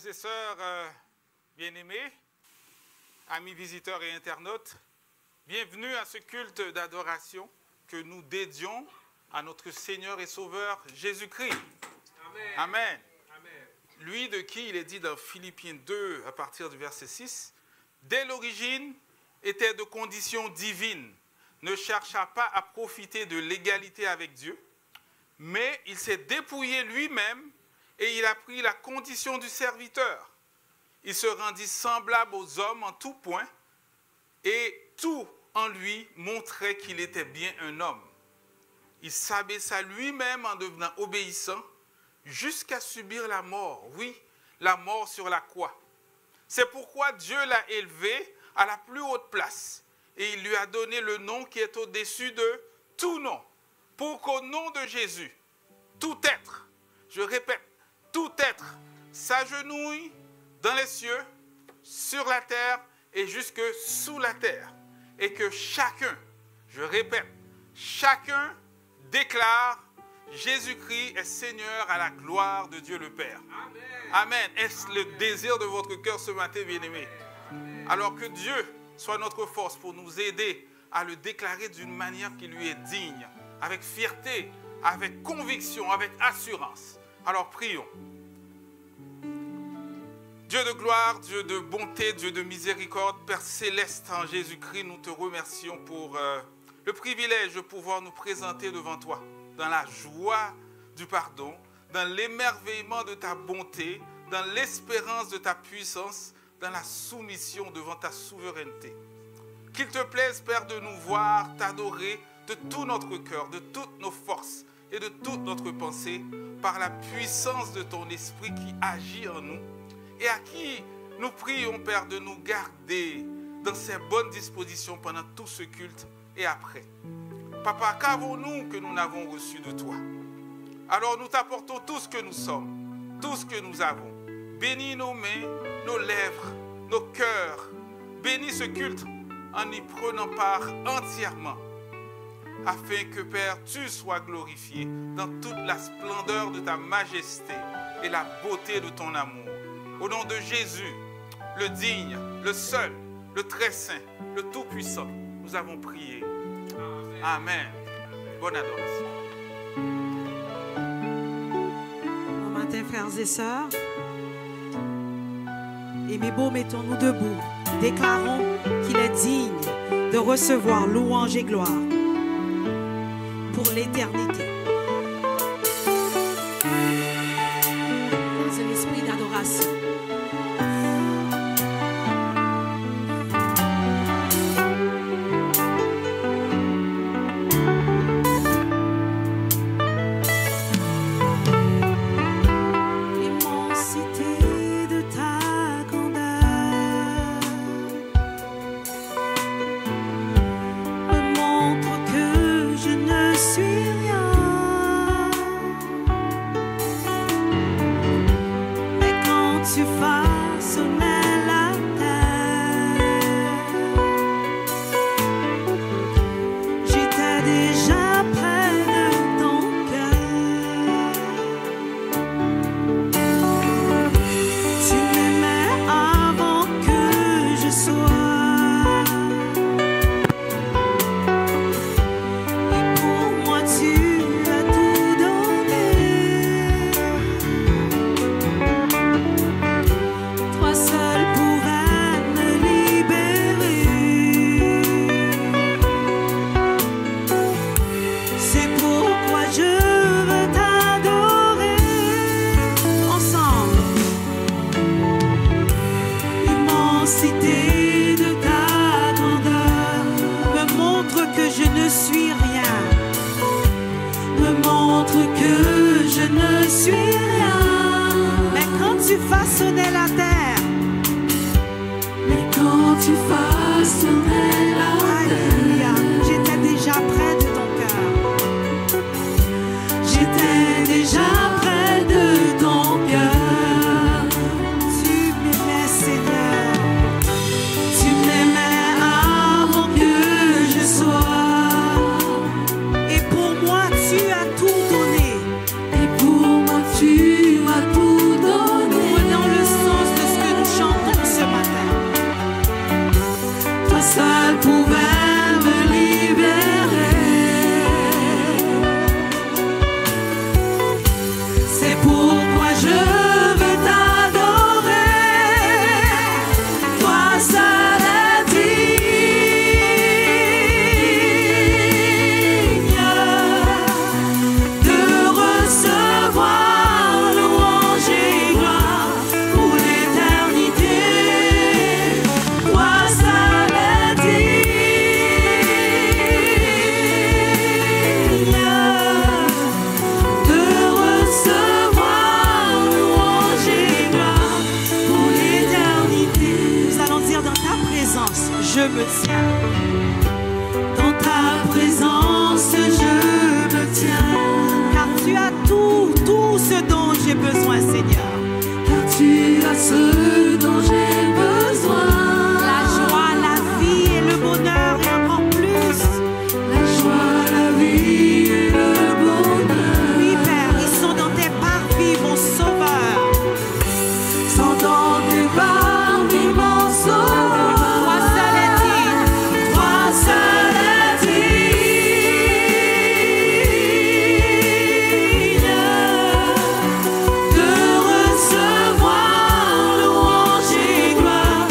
Frères et sœurs bien-aimés, amis visiteurs et internautes, bienvenue à ce culte d'adoration que nous dédions à notre Seigneur et Sauveur Jésus-Christ. Amen. Amen. Amen. Lui de qui il est dit dans Philippiens 2 à partir du verset 6, « Dès l'origine était de condition divine, ne chercha pas à profiter de l'égalité avec Dieu, mais il s'est dépouillé lui-même et il a pris la condition du serviteur. Il se rendit semblable aux hommes en tout point et tout en lui montrait qu'il était bien un homme. Il s'abaissa lui-même en devenant obéissant jusqu'à subir la mort, oui, la mort sur la croix. C'est pourquoi Dieu l'a élevé à la plus haute place et il lui a donné le nom qui est au-dessus de tout nom, pour qu'au nom de Jésus, tout être, je répète, tout être s'agenouille dans les cieux, sur la terre et jusque sous la terre. Et que chacun, je répète, chacun déclare Jésus-Christ est Seigneur à la gloire de Dieu le Père. Amen. Amen. Est-ce le désir de votre cœur ce matin, bien-aimé? Alors que Dieu soit notre force pour nous aider à le déclarer d'une manière qui lui est digne, avec fierté, avec conviction, avec assurance. Alors prions. Dieu de gloire, Dieu de bonté, Dieu de miséricorde, Père céleste en Jésus-Christ, nous te remercions pour le privilège de pouvoir nous présenter devant toi dans la joie du pardon, dans l'émerveillement de ta bonté, dans l'espérance de ta puissance, dans la soumission devant ta souveraineté. Qu'il te plaise, Père, de nous voir t'adorer de tout notre cœur, de toutes nos forces et de toute notre pensée, par la puissance de ton esprit qui agit en nous et à qui nous prions, Père, de nous garder dans ces bonnes dispositions pendant tout ce culte et après. Papa, qu'avons-nous que nous n'avons reçu de toi? Alors nous t'apportons tout ce que nous sommes, tout ce que nous avons. Bénis nos mains, nos lèvres, nos cœurs. Bénis ce culte en y prenant part entièrement, afin que, Père, tu sois glorifié dans toute la splendeur de ta majesté et la beauté de ton amour. Au nom de Jésus, le digne, le seul, le très saint, le tout-puissant, nous avons prié. Amen. Amen. Bonne adoration. Bon matin, frères et sœurs. Et mes beaux, mettons-nous debout. Déclarons qu'il est digne de recevoir louange et gloire pour l'éternité. Dans un esprit d'adoration. Tu as tout donné. Dans le sang seul pouvais me libérer. C'est pourquoi je veux t'adorer. Toi seul es digne de recevoir louange et gloire pour l'éternité. Toi seul es digne de recevoir louange et gloire pour l'éternité. Nous allons dire dans ta présence, je me tiens. Dans ta présence, je me tiens. Car tu as tout ce dont j'ai besoin, Seigneur. Car tu as ce dont j'ai besoin. La joie, la vie et le bonheur et encore plus. La joie, la vie et le bonheur. Oui, Père, ils sont dans tes parvis, mon Sauveur. Ils sont dans tes parvis, mon Sauveur. Toi seul es digne. Toi seul es digne de recevoir louange et gloire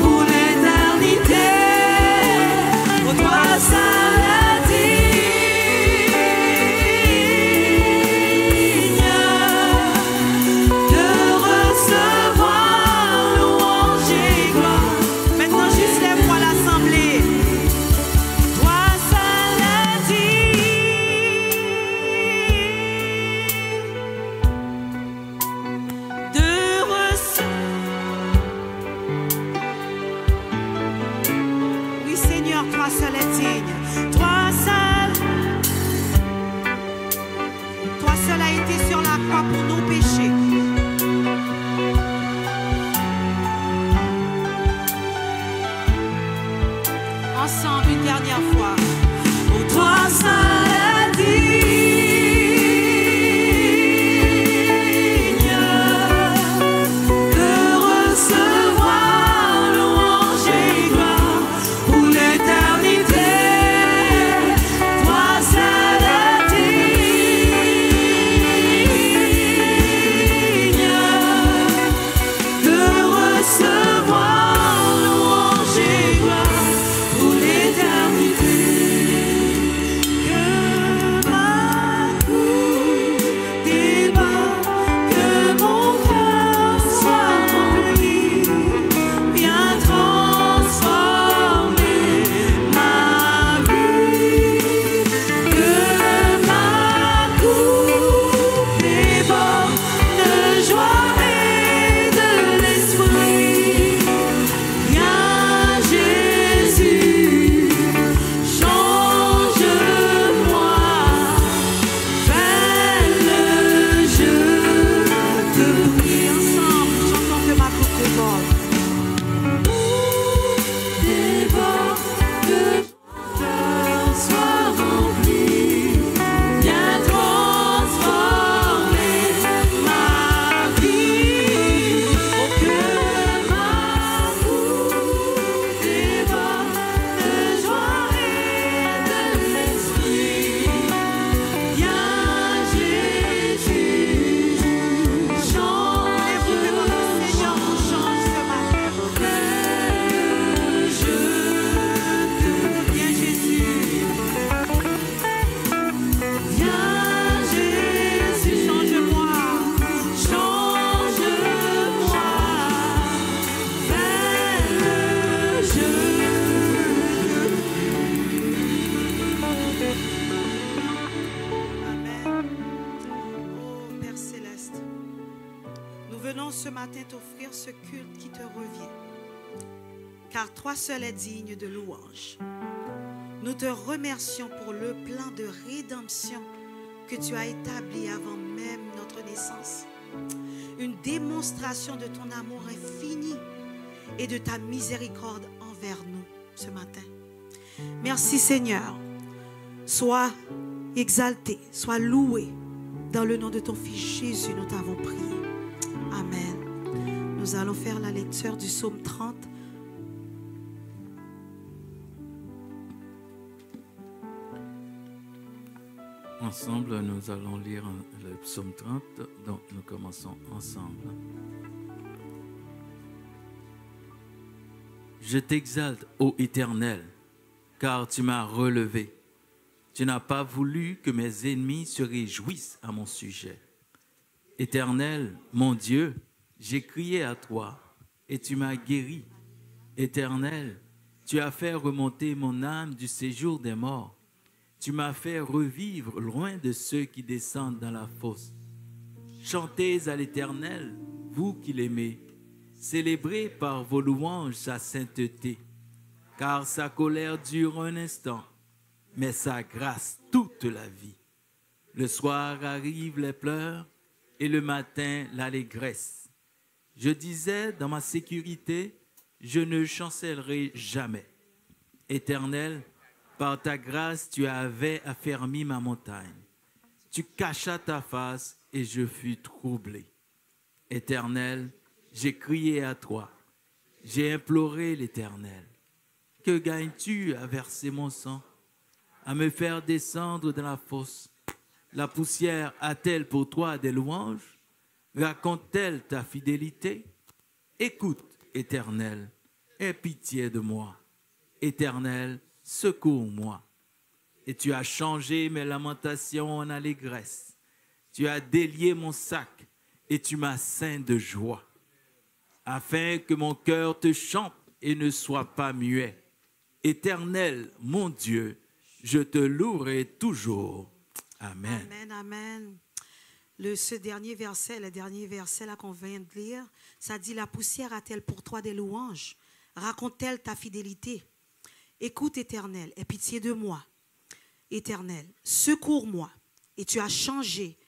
pour l'éternité. Pour toi seul est digne de recevoir louange et gloire. Maintenant, juste lève-moi l'assemblée. Toi seul es digne de recevoir. Oui, Seigneur, toi seul es digne. Toi seul a été sur la croix pour nos péchés. Ensemble, une dernière fois. Oh, toi seul est digne de recevoir louange et gloire pour l'éternité. Toi seul est digne de recevoir louange et gloire pour l'éternité. Que ma coupe déborde, que mon cœur soit rempli, bien transformer ma vie. Que ma coupe déborde de joie et de l'esprit. Viens Jésus, change-moi, fais le jeu de prier ensemble. Chantons que ma coupe déborde. Déborde, que mon cœur soit rempli, viens transformer ma vie. Oh, que ma coupe déborde de joie et de l'esprit. Viens Jésus, change-moi. Seigneur, nous change ce matin. Fais le jeu de viens Jésus. Viens Jésus, change-moi, change-moi, fais le jeu. Amen. Oh Père Céleste, nous venons ce matin t'offrir ce culte qui te revient, car toi seul es digne de louange. Nous te remercions pour le plan de rédemption que tu as établi avant même notre naissance. Une démonstration de ton amour infini et de ta miséricorde envers nous ce matin. Merci Seigneur. Sois exalté, sois loué. Dans le nom de ton Fils Jésus, nous t'avons prié. Amen. Nous allons faire la lecture du psaume 30. Ensemble, nous allons lire le psaume 30, donc nous commençons ensemble. Je t'exalte, ô Éternel, car tu m'as relevé. Tu n'as pas voulu que mes ennemis se réjouissent à mon sujet. Éternel, mon Dieu, j'ai crié à toi et tu m'as guéri. Éternel, tu as fait remonter mon âme du séjour des morts. Tu m'as fait revivre loin de ceux qui descendent dans la fosse. Chantez à l'Éternel, vous qui l'aimez. Célébrez par vos louanges sa sainteté, car sa colère dure un instant, mais sa grâce toute la vie. Le soir arrivent les pleurs et le matin l'allégresse. Je disais dans ma sécurité, je ne chancellerai jamais. Éternel, par ta grâce, tu avais affermi ma montagne. Tu cachas ta face et je fus troublé. Éternel, j'ai crié à toi. J'ai imploré l'Éternel. Que gagnes-tu à verser mon sang, à me faire descendre dans la fosse? La poussière a-t-elle pour toi des louanges? Raconte-t-elle ta fidélité? Écoute, Éternel, aie pitié de moi. Éternel, secours-moi. Et tu as changé mes lamentations en allégresse. Tu as délié mon sac et tu m'as ceint de joie, afin que mon cœur te chante et ne soit pas muet. Éternel, mon Dieu, je te louerai toujours. Amen. Amen, amen. Ce dernier verset, le dernier verset là qu'on vient de lire, ça dit: la poussière a-t-elle pour toi des louanges? Raconte-t-elle ta fidélité? Écoute, Éternel, aie pitié de moi. Éternel, secours-moi. Et tu as changé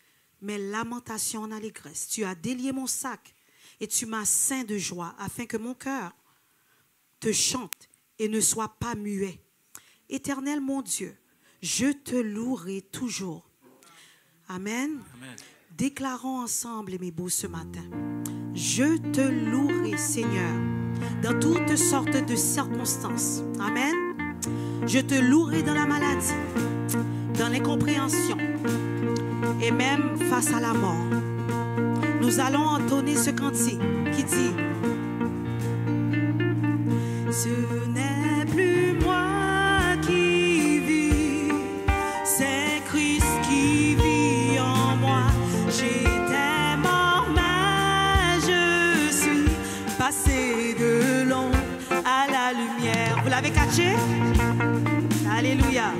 mes lamentations en allégresse. Tu as délié mon sac et tu m'as ceint de joie, afin que mon cœur te chante et ne soit pas muet. Éternel, mon Dieu, je te louerai toujours. Amen. Amen. Déclarons ensemble, mes beaux, ce matin: je te louerai, Seigneur, dans toutes sortes de circonstances. Amen. Je te louerai dans la maladie, dans l'incompréhension et même face à la mort. Nous allons entonner ce cantique qui dit: ce n'est plus moi qui vis, c'est Christ qui vit en moi. J'étais mort, mais je suis passé de l'ombre à la lumière. Vous l'avez catché? Alléluia.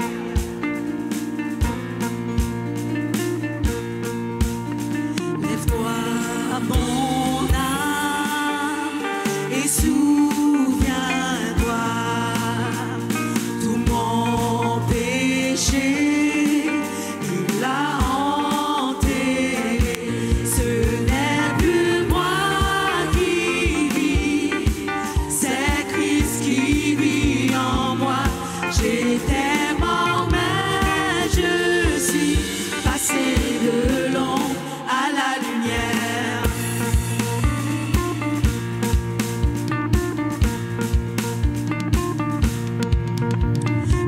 Lève-toi, mon âme, et souviens-toi, tout mon péché, il l'a enterré. Ce n'est plus moi qui vis, c'est Christ qui vit en moi. J'étais mort, mais je suis passé de l'ombre à la lumière.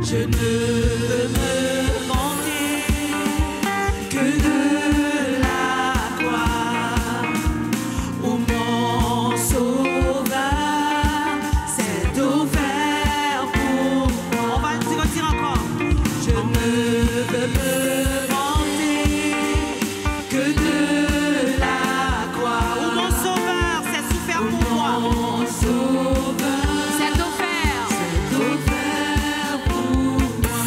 Je ne veux me vanter que de la croix où mon sauveur s'est offert pour moi. On va dire encore: je ne veux me vanter que de la croix où mon sauveur s'est souffert pour moi. Mon sauveur s'est offert pour moi.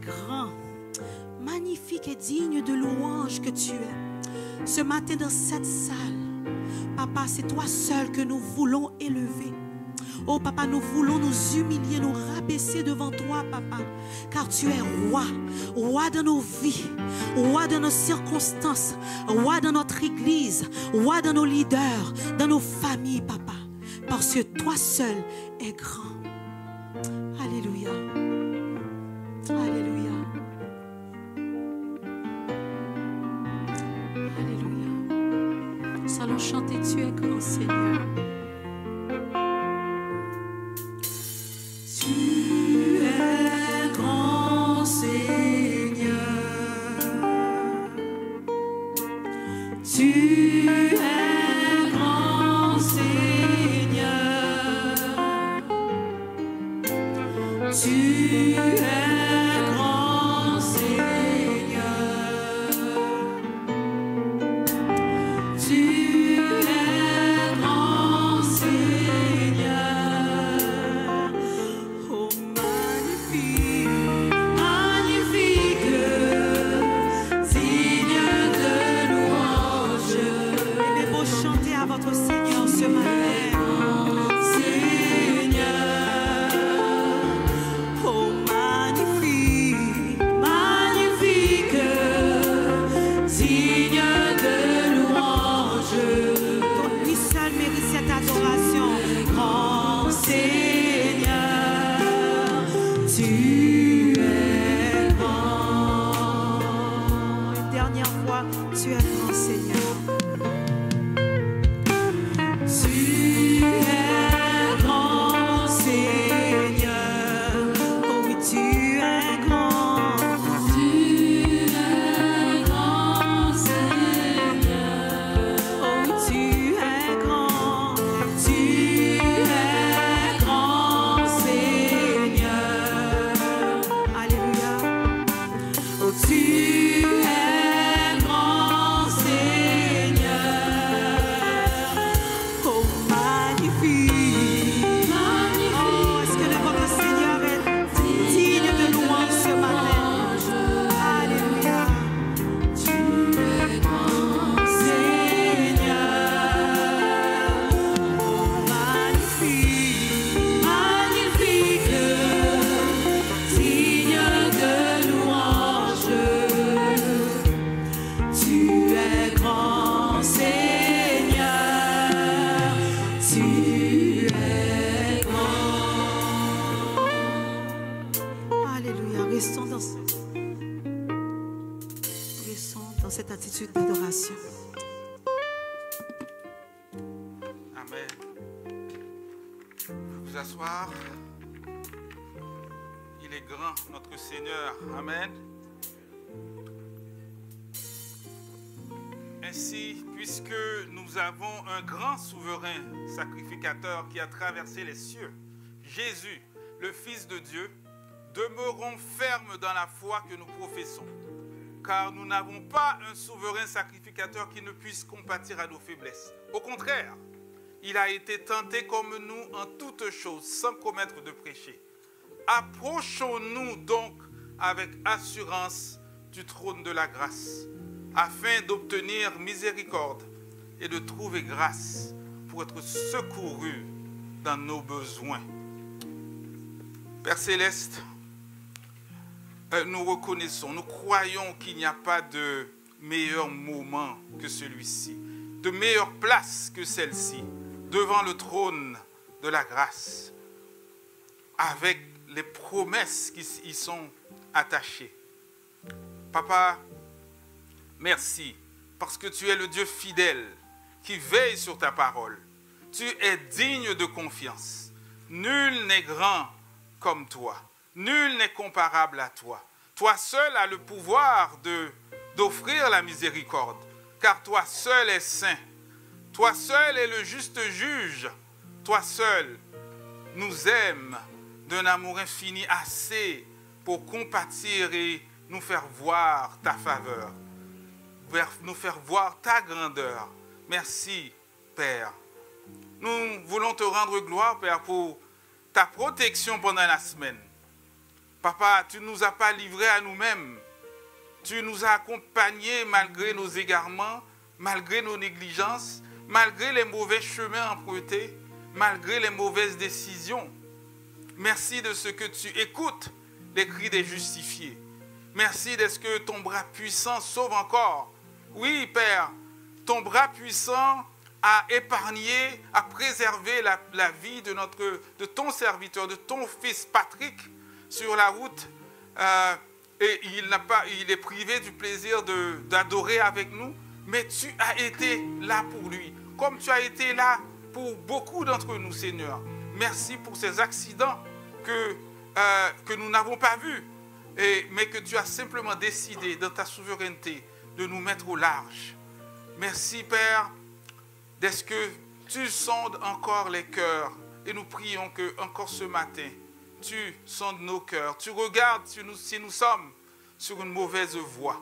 grand, magnifique et digne de louange que tu es. Ce matin dans cette salle, Papa, c'est toi seul que nous voulons élever. Oh Papa, nous voulons nous humilier, nous rabaisser devant toi, Papa, car tu es roi, roi de nos vies, roi de nos circonstances, roi de notre église, roi de nos leaders, de nos familles, Papa, parce que toi seul es grand. Alléluia. Alléluia. Alléluia. Nous allons chanter, tu es grand, Seigneur. Tu es grand, Seigneur. Tu es grand, Seigneur. Tu es grand, Seigneur. Tu es grand, Seigneur. Oh, magnifique, magnifique, Seigneur de louange. Il est beau chanter à votre Seigneur ce matin. Tu es grand, Seigneur. Tu es grand, Seigneur. Oh oui, tu es grand. Tu es grand, Seigneur. Oh oui, tu es grand. Tu es grand, Seigneur. Alléluia. Oh, tu cette attitude d'adoration. Amen. Vous asseoir. Il est grand, notre Seigneur. Amen. Ainsi, puisque nous avons un grand souverain sacrificateur qui a traversé les cieux, Jésus, le Fils de Dieu, demeurons fermes dans la foi que nous professons. Car nous n'avons pas un souverain sacrificateur qui ne puisse compatir à nos faiblesses. Au contraire, il a été tenté comme nous en toutes choses, sans commettre de péché. Approchons-nous donc avec assurance du trône de la grâce, afin d'obtenir miséricorde et de trouver grâce pour être secourus dans nos besoins. Père Céleste, nous reconnaissons, nous croyons qu'il n'y a pas de meilleur moment que celui-ci, de meilleure place que celle-ci, devant le trône de la grâce, avec les promesses qui y sont attachées. Papa, merci, parce que tu es le Dieu fidèle qui veille sur ta parole. Tu es digne de confiance. Nul n'est grand comme toi. Nul n'est comparable à toi. Toi seul as le pouvoir d'offrir la miséricorde, car toi seul es saint. Toi seul es le juste juge. Toi seul nous aimes d'un amour infini assez pour compatir et nous faire voir ta faveur, nous faire voir ta grandeur. Merci, Père. Nous voulons te rendre gloire, Père, pour ta protection pendant la semaine. Papa, tu ne nous as pas livrés à nous-mêmes. Tu nous as accompagnés malgré nos égarements, malgré nos négligences, malgré les mauvais chemins empruntés, malgré les mauvaises décisions. Merci de ce que tu écoutes les cris des justifiés. Merci de ce que ton bras puissant sauve encore. Oui, Père, ton bras puissant a épargné, a préservé la vie de ton serviteur, de ton fils Patrick sur la route. Et il est privé du plaisir d'adorer avec nous, mais tu as été là pour lui, comme tu as été là pour beaucoup d'entre nous, Seigneur. Merci pour ces accidents que nous n'avons pas vus, mais que tu as simplement décidé dans ta souveraineté de nous mettre au large. Merci, Père, d'est-ce que tu sondes encore les cœurs, et nous prions que encore ce matin, tu sondes nos cœurs, tu regardes si nous sommes sur une mauvaise voie.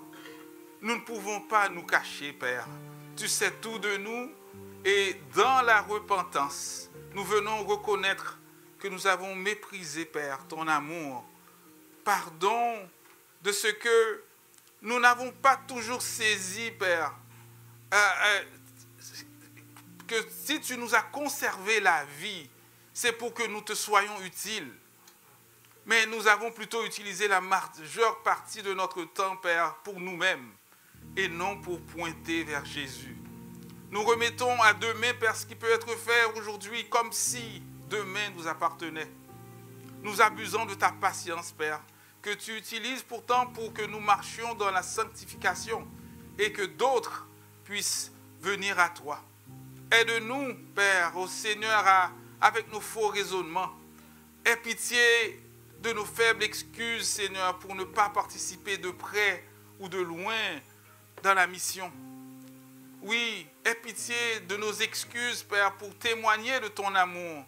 Nous ne pouvons pas nous cacher, Père. Tu sais tout de nous, et dans la repentance, nous venons reconnaître que nous avons méprisé, Père, ton amour. Pardon de ce que nous n'avons pas toujours saisi, Père, que si tu nous as conservé la vie, c'est pour que nous te soyons utiles. Mais nous avons plutôt utilisé la majeure partie de notre temps, Père, pour nous-mêmes et non pour pointer vers Jésus. Nous remettons à demain, Père, ce qui peut être fait aujourd'hui comme si demain nous appartenait. Nous abusons de ta patience, Père, que tu utilises pourtant pour que nous marchions dans la sanctification et que d'autres puissent venir à toi. Aide-nous, Père, au Seigneur, avec nos faux raisonnements. Aie pitié de nos faibles excuses, Seigneur, pour ne pas participer de près ou de loin dans la mission. Oui, aie pitié de nos excuses, Père, pour témoigner de ton amour.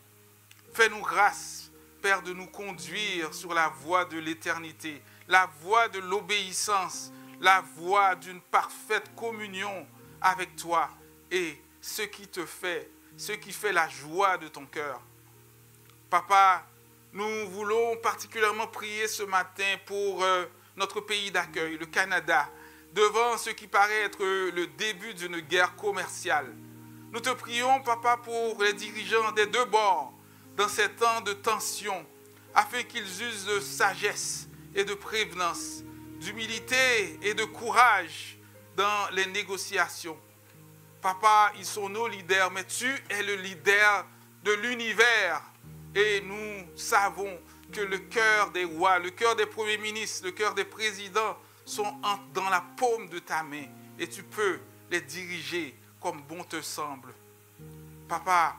Fais-nous grâce, Père, de nous conduire sur la voie de l'éternité, la voie de l'obéissance, la voie d'une parfaite communion avec toi et ce qui fait la joie de ton cœur. Papa, nous voulons particulièrement prier ce matin pour notre pays d'accueil, le Canada, devant ce qui paraît être le début d'une guerre commerciale. Nous te prions, Papa, pour les dirigeants des deux bords dans ces temps de tension, afin qu'ils usent de sagesse et de prévenance, d'humilité et de courage dans les négociations. Papa, ils sont nos leaders, mais tu es le leader de l'univers. Et nous savons que le cœur des rois, le cœur des premiers ministres, le cœur des présidents sont dans la paume de ta main. Et tu peux les diriger comme bon te semble. Papa,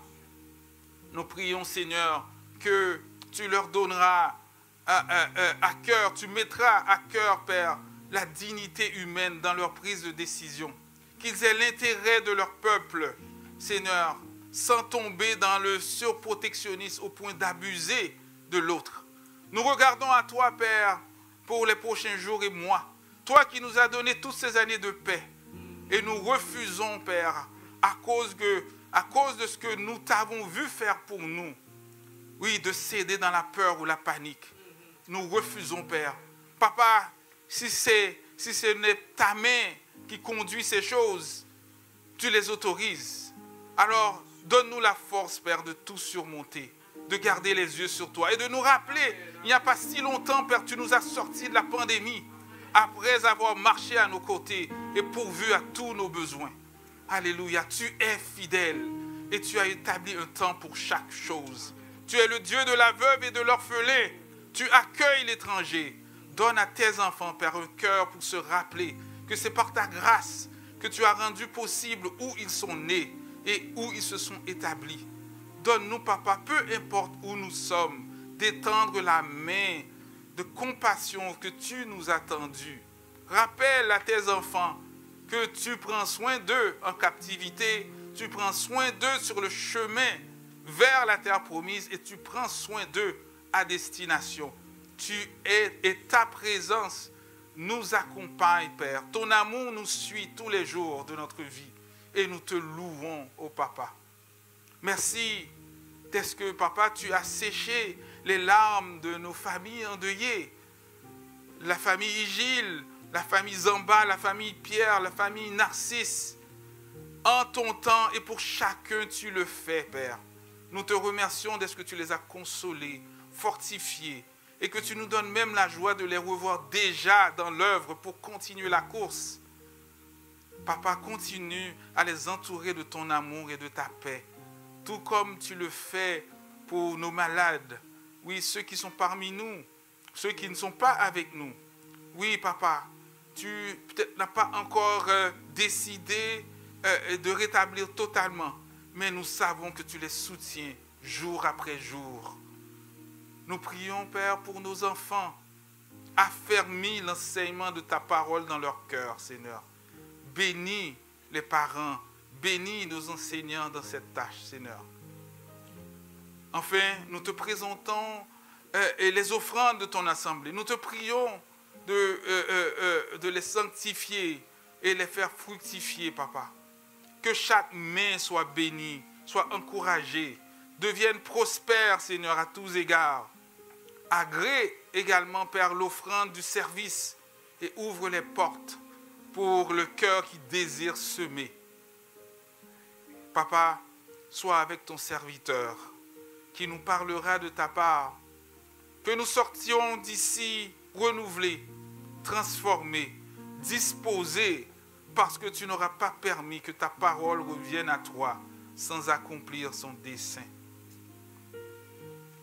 nous prions, Seigneur, que tu leur donneras à cœur, tu mettras à cœur, Père, la dignité humaine dans leur prise de décision. Qu'ils aient l'intérêt de leur peuple, Seigneur, sans tomber dans le surprotectionnisme au point d'abuser de l'autre. Nous regardons à toi, Père, pour les prochains jours et mois. Toi qui nous as donné toutes ces années de paix. Et nous refusons, Père, à cause de ce que nous t'avons vu faire pour nous. Oui, de céder dans la peur ou la panique. Nous refusons, Père. Papa, si ce n'est ta main qui conduit ces choses, tu les autorises. Alors, donne-nous la force, Père, de tout surmonter, de garder les yeux sur toi et de nous rappeler, il n'y a pas si longtemps, Père, tu nous as sortis de la pandémie après avoir marché à nos côtés et pourvu à tous nos besoins. Alléluia, tu es fidèle et tu as établi un temps pour chaque chose. Tu es le Dieu de la veuve et de l'orphelin. Tu accueilles l'étranger. Donne à tes enfants, Père, un cœur pour se rappeler que c'est par ta grâce que tu as rendu possible où ils sont nés et où ils se sont établis. Donne-nous, Papa, peu importe où nous sommes, d'étendre la main de compassion que tu nous as tendue. Rappelle à tes enfants que tu prends soin d'eux en captivité, tu prends soin d'eux sur le chemin vers la terre promise et tu prends soin d'eux à destination. Tu es et ta présence nous accompagne, Père. Ton amour nous suit tous les jours de notre vie et nous te louons, ô Papa. Merci parce que, Papa, tu as séché les larmes de nos familles endeuillées la famille Igile, la famille Zamba, la famille Pierre, la famille Narcisse. En ton temps et pour chacun, tu le fais, Père. Nous te remercions de ce que tu les as consolés, fortifiés, et que tu nous donnes même la joie de les revoir déjà dans l'œuvre pour continuer la course. Papa, continue à les entourer de ton amour et de ta paix, tout comme tu le fais pour nos malades. Oui, ceux qui sont parmi nous, ceux qui ne sont pas avec nous. Oui, Papa, tu peut-être n'as pas encore décidé de rétablir totalement, mais nous savons que tu les soutiens jour après jour. Nous prions, Père, pour nos enfants. Affermis l'enseignement de ta parole dans leur cœur, Seigneur. Bénis les parents, bénis nos enseignants dans cette tâche, Seigneur. Enfin, nous te présentons les offrandes de ton assemblée. Nous te prions de les sanctifier et les faire fructifier, Papa. Que chaque main soit bénie, soit encouragée, devienne prospère, Seigneur, à tous égards. Agrée également, Père, l'offrande du service et ouvre les portes pour le cœur qui désire semer. Papa, sois avec ton serviteur qui nous parlera de ta part. Que nous sortions d'ici renouvelés, transformés, disposés, parce que tu n'auras pas permis que ta parole revienne à toi sans accomplir son dessein.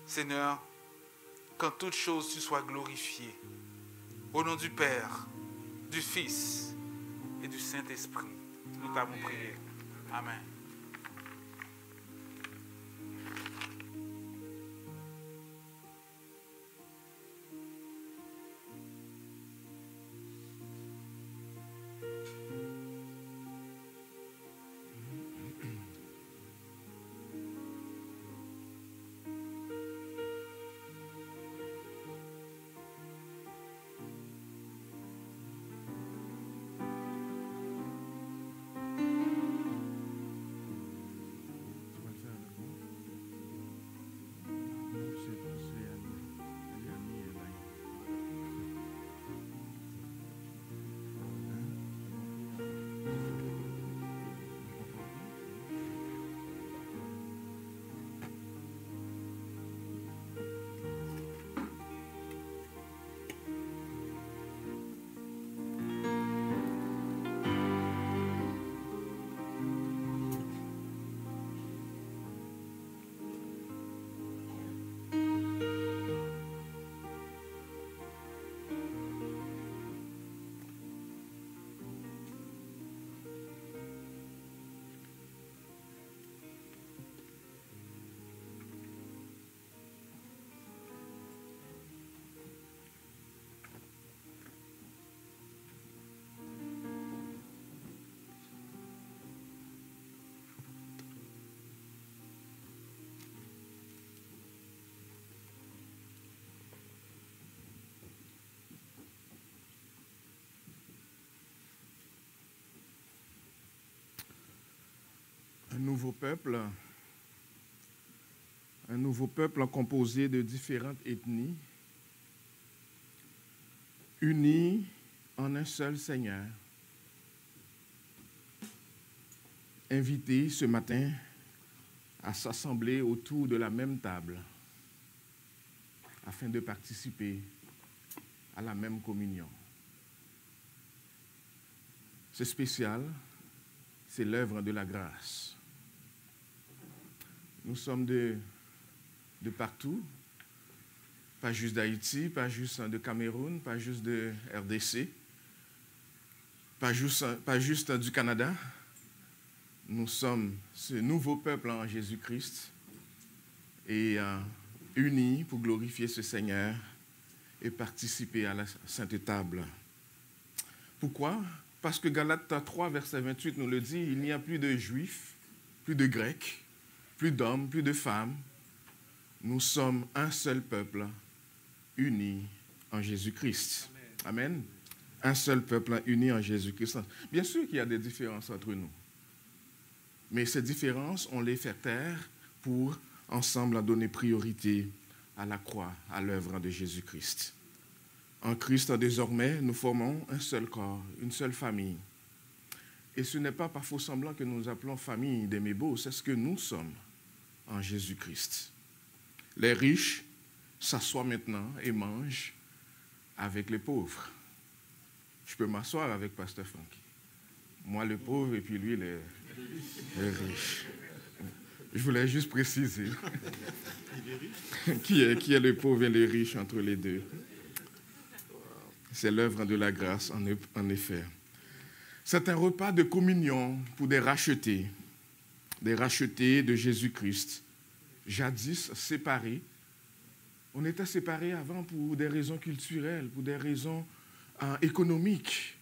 Seigneur, qu'en toutes choses tu sois glorifié. Au nom du Père, du Fils et du Saint-Esprit, nous t'avons prié. Amen. un nouveau peuple composé de différentes ethnies, unis en un seul Seigneur, invités ce matin à s'assembler autour de la même table afin de participer à la même communion. C'est spécial, c'est l'œuvre de la grâce. Nous sommes de partout, pas juste d'Haïti, pas juste de Cameroun, pas juste de RDC, pas juste du Canada. Nous sommes ce nouveau peuple en Jésus-Christ et unis pour glorifier ce Seigneur et participer à la Sainte Table. Pourquoi? Parce que Galates 3, verset 28 nous le dit, il n'y a plus de Juifs, plus de Grecs, plus d'hommes, plus de femmes. Nous sommes un seul peuple, unis en Jésus-Christ. Amen. Un seul peuple uni en Jésus-Christ. Bien sûr qu'il y a des différences entre nous. Mais ces différences, on les fait taire pour ensemble donner priorité à la croix, à l'œuvre de Jésus-Christ. En Christ, désormais, nous formons un seul corps, une seule famille. Et ce n'est pas par faux semblant que nous appelons famille des Mébeaux, c'est ce que nous sommes en Jésus-Christ. Les riches s'assoient maintenant et mangent avec les pauvres. Je peux m'asseoir avec Pasteur Francky. Moi, le pauvre, et puis lui, les riches. Je voulais juste préciser qui est le pauvre et le riche entre les deux. C'est l'œuvre de la grâce, en effet. C'est un repas de communion pour des rachetés de Jésus-Christ, jadis séparés. On était séparés avant pour des raisons culturelles, pour des raisons économiques,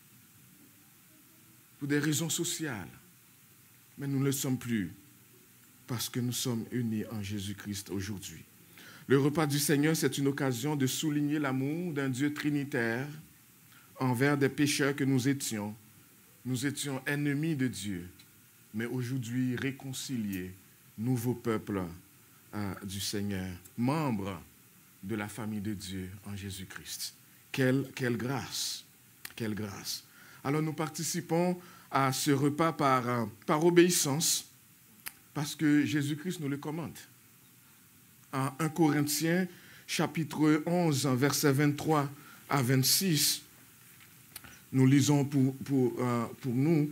pour des raisons sociales. Mais nous ne le sommes plus parce que nous sommes unis en Jésus-Christ aujourd'hui. Le repas du Seigneur, c'est une occasion de souligner l'amour d'un Dieu trinitaire envers des pécheurs que nous étions. Nous étions ennemis de Dieu, mais aujourd'hui réconciliés, nouveau peuple du Seigneur, membres de la famille de Dieu en Jésus-Christ. Quelle grâce, quelle grâce. Alors nous participons à ce repas par obéissance, parce que Jésus-Christ nous le commande. En 1 Corinthiens, chapitre 11, versets 23 à 26, nous lisons pour nous,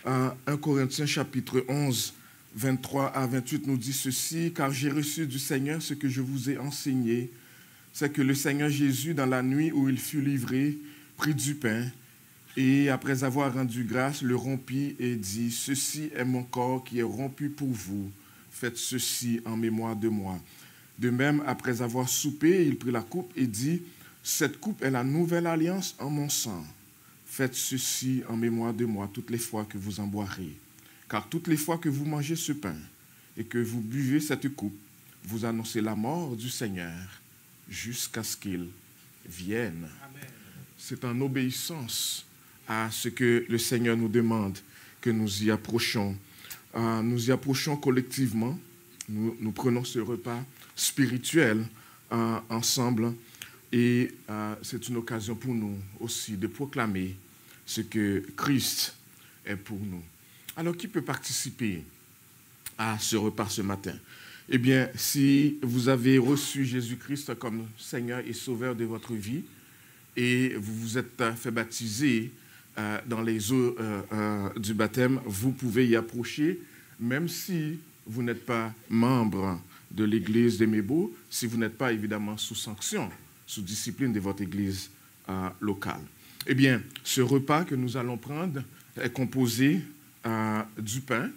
1 Corinthiens, chapitre 11, 23 à 28, nous dit ceci, « Car j'ai reçu du Seigneur ce que je vous ai enseigné, c'est que le Seigneur Jésus, dans la nuit où il fut livré, prit du pain, et après avoir rendu grâce, le rompit et dit, « Ceci est mon corps qui est rompu pour vous, faites ceci en mémoire de moi. » De même, après avoir soupé, il prit la coupe et dit, « Cette coupe est la nouvelle alliance en mon sang. Faites ceci en mémoire de moi toutes les fois que vous en boirez. Car toutes les fois que vous mangez ce pain et que vous buvez cette coupe, vous annoncez la mort du Seigneur jusqu'à ce qu'il vienne. » C'est en obéissance à ce que le Seigneur nous demande que nous y approchons. Nous y approchons collectivement. Nous prenons ce repas spirituel ensemble. Et c'est une occasion pour nous aussi de proclamer ce que Christ est pour nous. Alors, qui peut participer à ce repas ce matin? Eh bien, si vous avez reçu Jésus-Christ comme Seigneur et Sauveur de votre vie et vous vous êtes fait baptiser dans les eaux du baptême, vous pouvez y approcher, même si vous n'êtes pas membre de l'Église des Mébeaux, si vous n'êtes pas évidemment sous sanction, sous discipline de votre Église locale. Eh bien, ce repas que nous allons prendre est composé du pain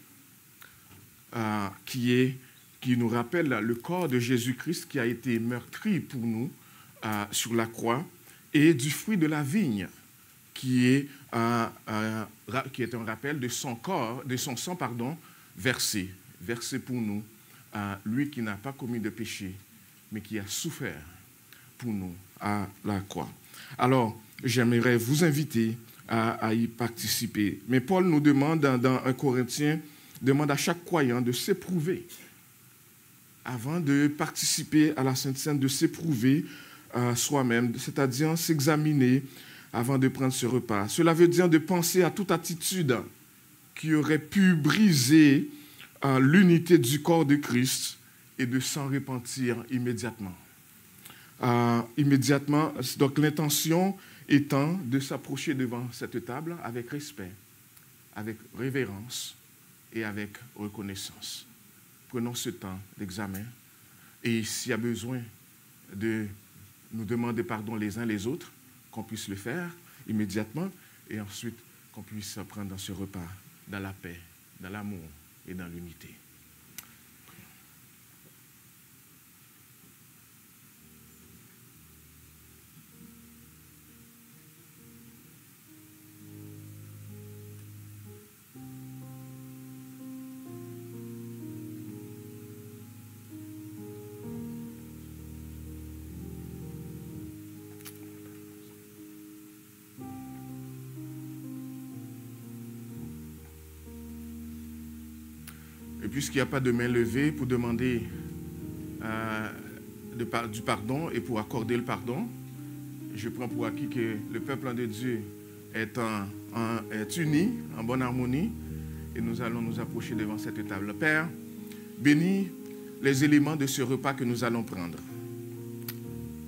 qui nous rappelle le corps de Jésus-Christ qui a été meurtri pour nous sur la croix, et du fruit de la vigne qui est un rappel de son corps, de son sang, versé pour nous, lui qui n'a pas commis de péché, mais qui a souffert pour nous à la croix. Alors, j'aimerais vous inviter à y participer. Mais Paul nous demande, dans 1 Corinthiens, demande à chaque croyant de s'éprouver. Avant de participer à la Sainte Seine, de s'éprouver soi-même, c'est-à-dire s'examiner avant de prendre ce repas. Cela veut dire de penser à toute attitude qui aurait pu briser l'unité du corps de Christ et de s'en repentir immédiatement. Donc l'intention étant de s'approcher devant cette table avec respect, avec révérence et avec reconnaissance. Prenons ce temps d'examen et s'il y a besoin de nous demander pardon les uns les autres, qu'on puisse le faire immédiatement et ensuite qu'on puisse prendre ce repas dans la paix, dans l'amour et dans l'unité. Et puisqu'il n'y a pas de main levée pour demander du pardon et pour accorder le pardon, je prends pour acquis que le peuple de Dieu est uni, en bonne harmonie, et nous allons nous approcher devant cette table. Père, bénis les éléments de ce repas que nous allons prendre.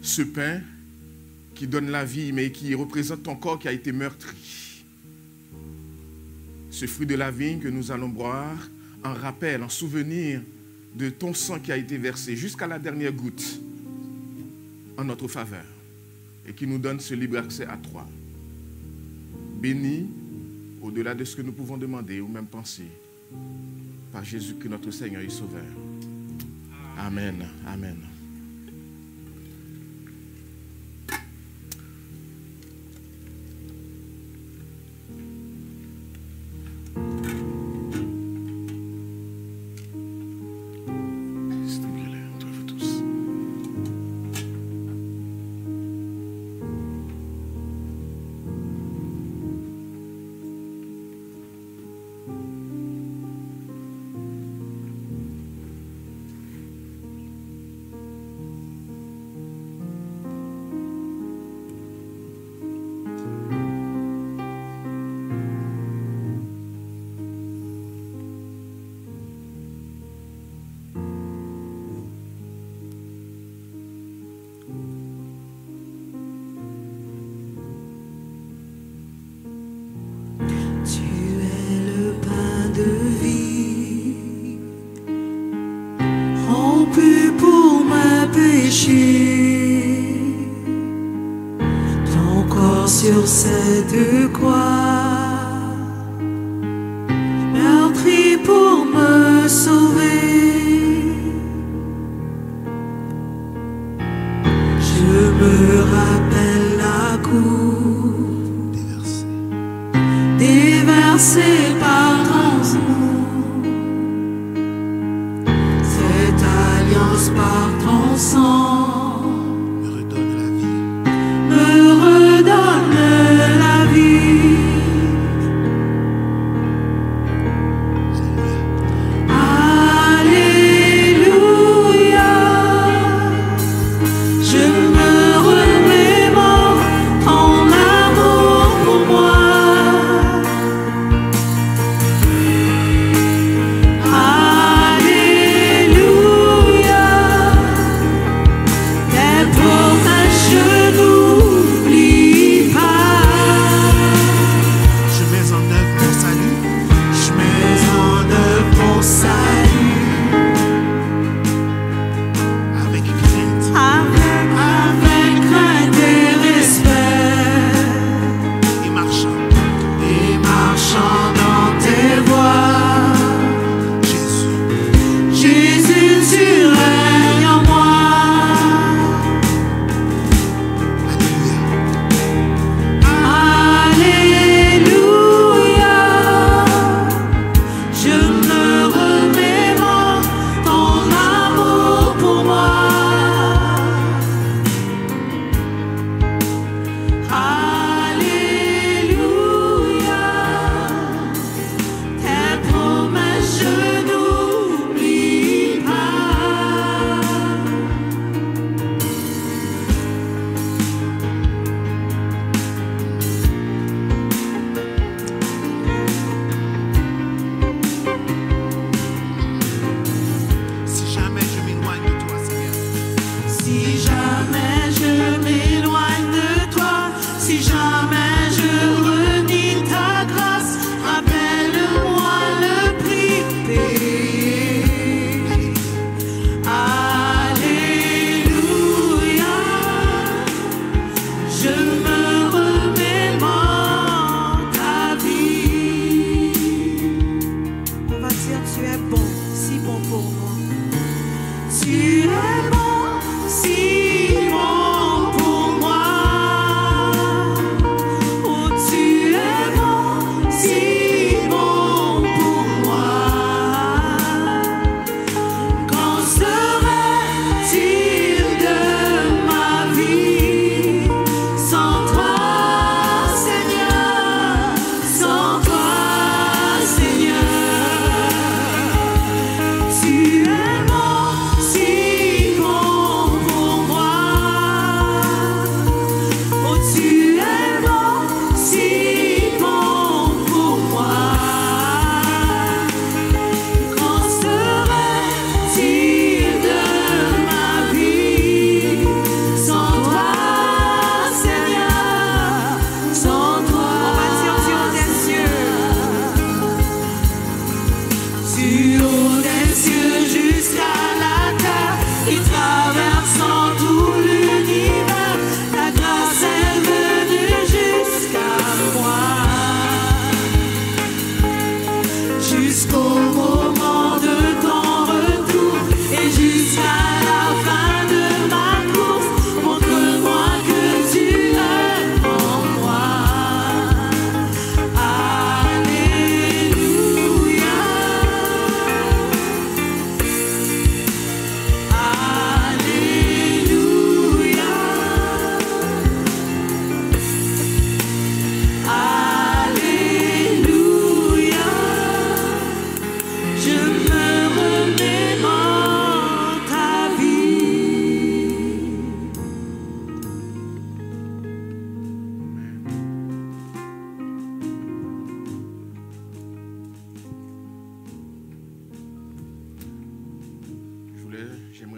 Ce pain qui donne la vie, mais qui représente ton corps qui a été meurtri. Ce fruit de la vigne que nous allons boire en rappel, en souvenir de ton sang qui a été versé jusqu'à la dernière goutte en notre faveur et qui nous donne ce libre accès à toi. Bénis au-delà de ce que nous pouvons demander ou même penser par Jésus-Christ notre Seigneur et Sauveur. Amen. Amen. Ton corps sur cette croix, meurtri pour me sauver. Je me rappelle la coupe déversée par ton sang, cette alliance par ton sang.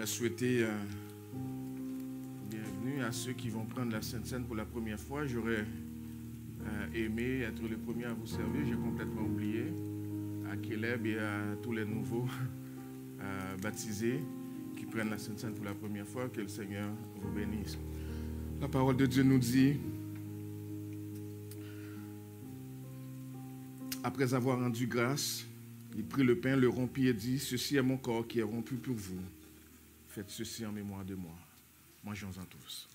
J'aimerais souhaiter bienvenue à ceux qui vont prendre la Sainte Seine pour la première fois. J'aurais aimé être le premier à vous servir. J'ai complètement oublié. À Caleb et à tous les nouveaux baptisés qui prennent la Sainte Seine pour la première fois, que le Seigneur vous bénisse. La parole de Dieu nous dit, après avoir rendu grâce, il prit le pain, le rompit et dit, ceci est mon corps qui est rompu pour vous. Faites ceci en mémoire de moi. Mangeons-en tous.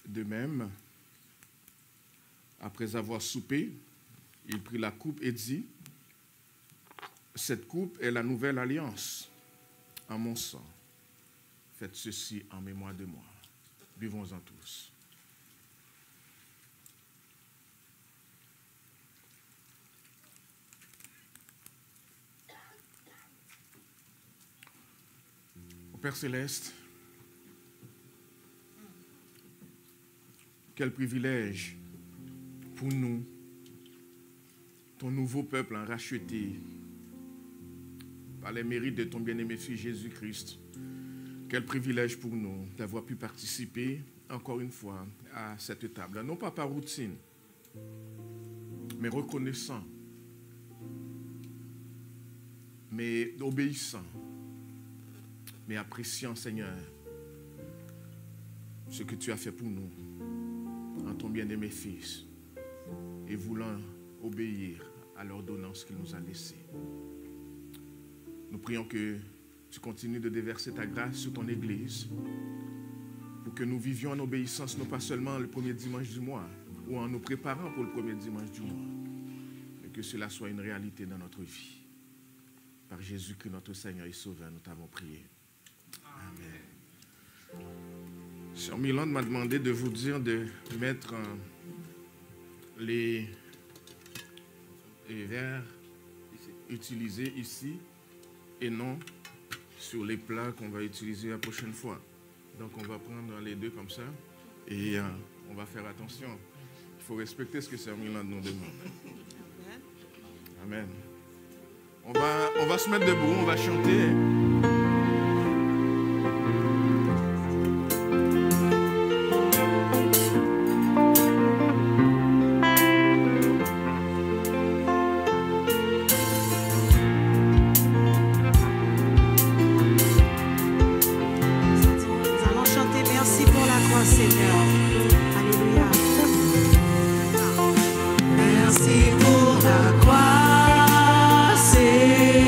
De même, après avoir soupé, il prit la coupe et dit, cette coupe est la nouvelle alliance en mon sang. Faites ceci en mémoire de moi. Buvons-en tous. Au Père Céleste, quel privilège pour nous, ton nouveau peuple racheté par les mérites de ton bien-aimé Fils Jésus-Christ. Quel privilège pour nous d'avoir pu participer encore une fois à cette table. Non pas par routine, mais reconnaissant, mais obéissant, mais appréciant, Seigneur, ce que tu as fait pour nous en ton bien-aimé Fils et voulant obéir à l'ordonnance qu'il nous a laissée. Nous prions que tu continues de déverser ta grâce sur ton Église pour que nous vivions en obéissance, non pas seulement le premier dimanche du mois ou en nous préparant pour le premier dimanche du mois, mais que cela soit une réalité dans notre vie. Par Jésus-Christ, notre Seigneur et Sauveur, nous t'avons prié. Amen. Sœur Milan m'a demandé de vous dire de mettre les verres utilisés ici et non sur les plats qu'on va utiliser la prochaine fois. Donc on va prendre les deux comme ça et on va faire attention. Il faut respecter ce que Sœur Milan nous demande. Amen. On va se mettre debout, on va chanter. Merci pour la croix, Seigneur.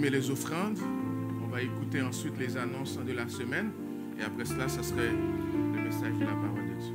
estimer les offrandes. On va écouter ensuite les annonces de la semaine. Et après cela, ce serait le message de la parole de Dieu.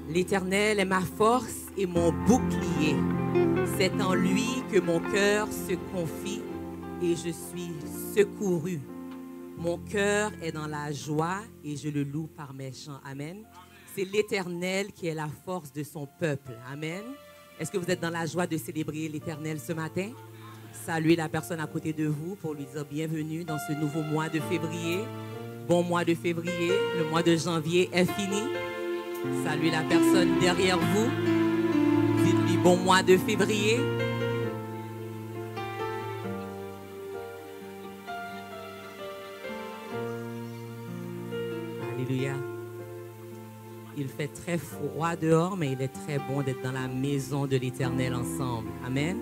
L'Éternel est ma force et mon bouclier. C'est en lui que mon cœur se confie et je suis secouru. Mon cœur est dans la joie et je le loue par mes chants. Amen. C'est l'Éternel qui est la force de son peuple. Amen. Est-ce que vous êtes dans la joie de célébrer l'Éternel ce matin? Saluez la personne à côté de vous pour lui dire bienvenue dans ce nouveau mois de février. Bon mois de février. Le mois de janvier est fini. Saluez la personne derrière vous. Dites-lui bon mois de février. Alléluia. Il fait très froid dehors, mais il est très bon d'être dans la maison de l'Éternel ensemble. Amen.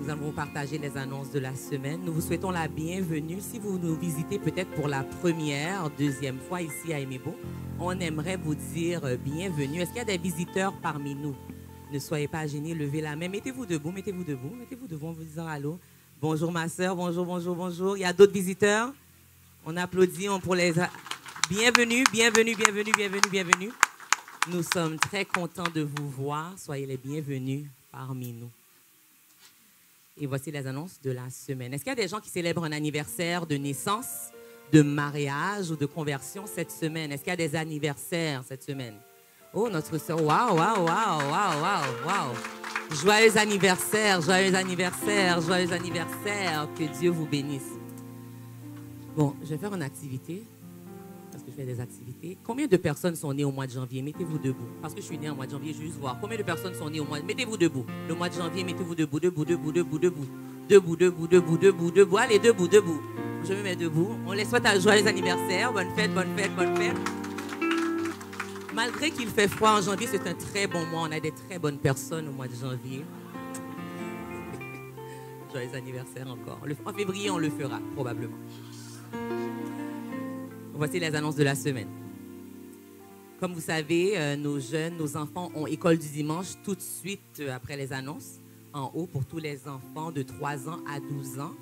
Nous allons partager les annonces de la semaine. Nous vous souhaitons la bienvenue. Si vous nous visitez peut-être pour la première, deuxième fois ici à Aimé-Beau, on aimerait vous dire bienvenue. Est-ce qu'il y a des visiteurs parmi nous? Ne soyez pas gênés, levez la main. Mettez-vous debout, mettez-vous debout, mettez-vous debout en vous disant allô. Bonjour ma soeur, bonjour, bonjour, bonjour. Il y a d'autres visiteurs? On applaudit pour les... Bienvenue, bienvenue, bienvenue, bienvenue, bienvenue. Nous sommes très contents de vous voir. Soyez les bienvenus parmi nous. Et voici les annonces de la semaine. Est-ce qu'il y a des gens qui célèbrent un anniversaire de naissance, de mariage ou de conversion cette semaine? Est-ce qu'il y a des anniversaires cette semaine? Oh, notre soeur, waouh, waouh, waouh, waouh, waouh, waouh. Joyeux anniversaire, joyeux anniversaire, joyeux anniversaire. Que Dieu vous bénisse. Bon, je vais faire une activité. Parce que je fais des activités. Combien de personnes sont nées au mois de janvier? Mettez-vous debout. Parce que je suis née au mois de janvier, je vais juste voir. Combien de personnes sont nées au mois de... Mettez-vous debout. Le mois de janvier, mettez-vous debout, debout, debout, debout, debout. Debout, debout, debout, debout, debout. Allez, debout, debout. Je me mets debout. On les souhaite un joyeux anniversaire. Bonne fête, bonne fête, bonne fête. Malgré qu'il fait froid en janvier, c'est un très bon mois. On a des très bonnes personnes au mois de janvier. Joyeux anniversaire encore. En février, on le fera, probablement. Voici les annonces de la semaine. Comme vous savez, nos jeunes, nos enfants ont école du dimanche tout de suite après les annonces, en haut pour tous les enfants de 3 ans à 12 ans.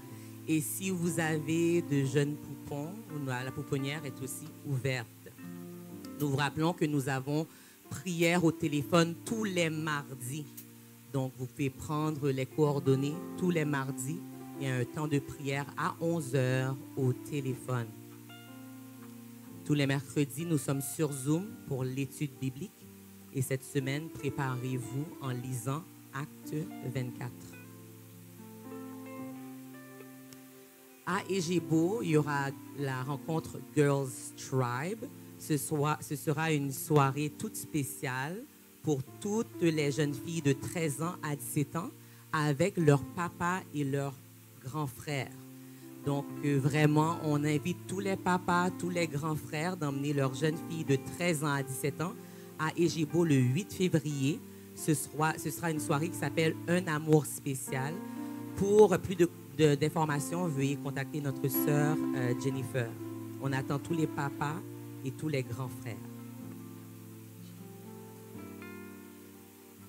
Et si vous avez de jeunes poupons, la pouponnière est aussi ouverte. Nous vous rappelons que nous avons prière au téléphone tous les mardis. Donc, vous pouvez prendre les coordonnées tous les mardis. Il y a un temps de prière à 11h au téléphone. Tous les mercredis, nous sommes sur Zoom pour l'étude biblique. Et cette semaine, préparez-vous en lisant Acte 24. À Éjébo, il y aura la rencontre Girls Tribe. Ce sera une soirée toute spéciale pour toutes les jeunes filles de 13 ans à 17 ans avec leur papa et leur grands frères. Donc, vraiment, on invite tous les papas, tous les grands frères d'emmener leurs jeunes filles de 13 ans à 17 ans à Egebo le 8 février. Ce sera une soirée qui s'appelle « Un amour spécial ». Pour plus d'informations, veuillez contacter notre sœur Jennifer. On attend tous les papas et tous les grands frères.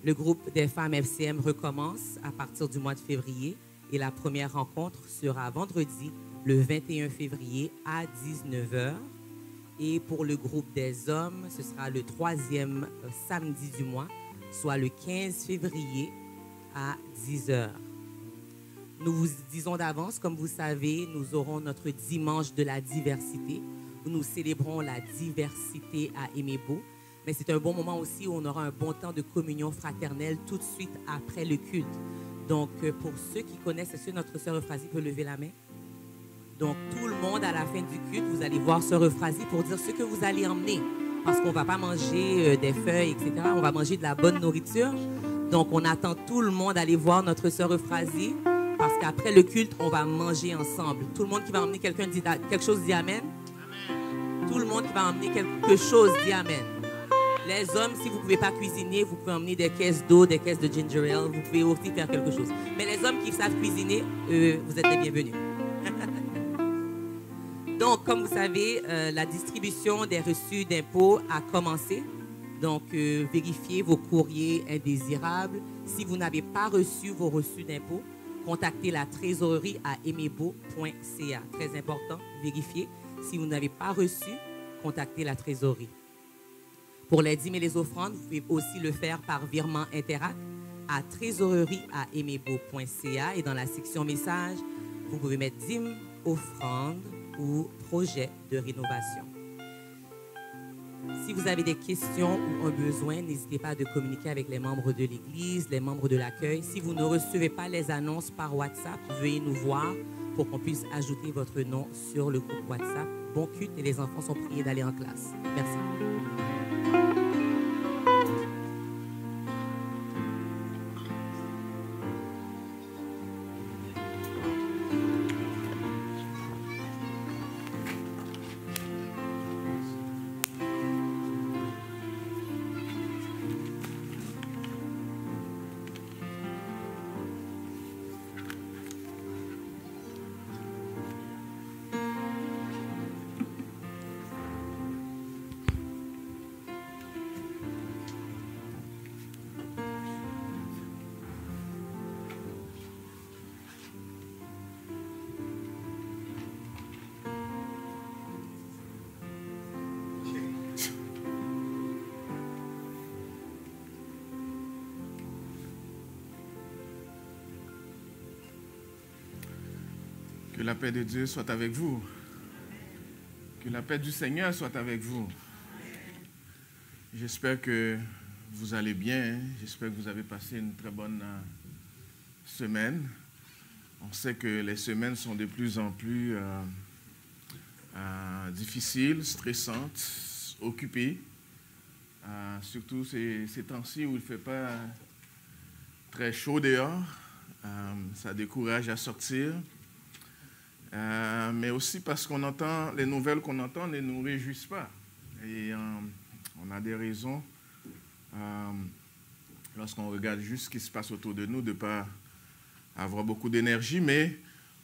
Le groupe des femmes FCM recommence à partir du mois de février et la première rencontre sera vendredi, le 21 février à 19h. Et pour le groupe des hommes, ce sera le 3e samedi du mois, soit le 15 février à 10h. Nous vous disons d'avance, comme vous savez, nous aurons notre dimanche de la diversité, où nous célébrons la diversité à Emebo. Mais c'est un bon moment aussi où on aura un bon temps de communion fraternelle tout de suite après le culte. Donc, pour ceux qui connaissent, est-ce que notre sœur Euphrasie peut lever la main? Donc, tout le monde, à la fin du culte, vous allez voir sœur Euphrasie pour dire ce que vous allez emmener. Parce qu'on ne va pas manger des feuilles, etc. On va manger de la bonne nourriture. Donc, on attend tout le monde aller voir notre sœur Euphrasie. Parce qu'après le culte, on va manger ensemble. Tout le monde qui va emmener quelque chose dit Amen. Amen. Tout le monde qui va emmener quelque chose dit Amen. Les hommes, si vous ne pouvez pas cuisiner, vous pouvez emmener des caisses d'eau, des caisses de ginger ale. Vous pouvez aussi faire quelque chose. Mais les hommes qui savent cuisiner, vous êtes les bienvenus. Donc, comme vous savez, la distribution des reçus d'impôts a commencé. Donc, vérifiez vos courriers indésirables. Si vous n'avez pas reçu vos reçus d'impôts, contactez la trésorerie à emebo.ca. Très important, vérifiez. Si vous n'avez pas reçu, contactez la trésorerie. Pour les dîmes et les offrandes, vous pouvez aussi le faire par virement Interact à trésorerie@emebo.ca et dans la section messages, vous pouvez mettre dîmes, offrandes ou projet de rénovation. Si vous avez des questions ou un besoin, n'hésitez pas à communiquer avec les membres de l'Église, les membres de l'accueil. Si vous ne recevez pas les annonces par WhatsApp, veuillez nous voir pour qu'on puisse ajouter votre nom sur le groupe WhatsApp. Bon culte et les enfants sont priés d'aller en classe. Merci. Que la paix de Dieu soit avec vous. Que la paix du Seigneur soit avec vous. J'espère que vous allez bien. J'espère que vous avez passé une très bonne semaine. On sait que les semaines sont de plus en plus difficiles, stressantes, occupées. Surtout ces temps-ci où il ne fait pas très chaud dehors. Ça décourage à sortir. Mais aussi parce qu'on entend, les nouvelles qu'on entend ne nous réjouissent pas. Et on a des raisons, lorsqu'on regarde juste ce qui se passe autour de nous, de ne pas avoir beaucoup d'énergie, mais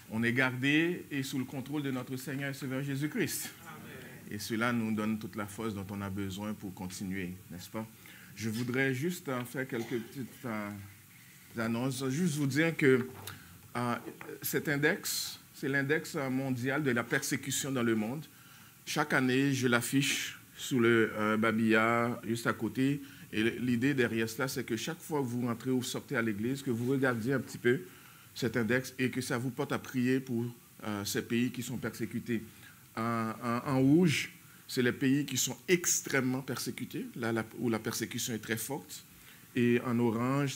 on est gardé et sous le contrôle de notre Seigneur et Sauveur Jésus-Christ. Et cela nous donne toute la force dont on a besoin pour continuer, n'est-ce pas? Je voudrais juste faire quelques petites annonces, juste vous dire que cet index, c'est l'index mondial de la persécution dans le monde. Chaque année, je l'affiche sous le babillard, juste à côté. Et l'idée derrière cela, c'est que chaque fois que vous rentrez ou sortez à l'église, que vous regardiez un petit peu cet index et que ça vous porte à prier pour ces pays qui sont persécutés. En rouge, c'est les pays qui sont extrêmement persécutés, là où la persécution est très forte. Et en orange,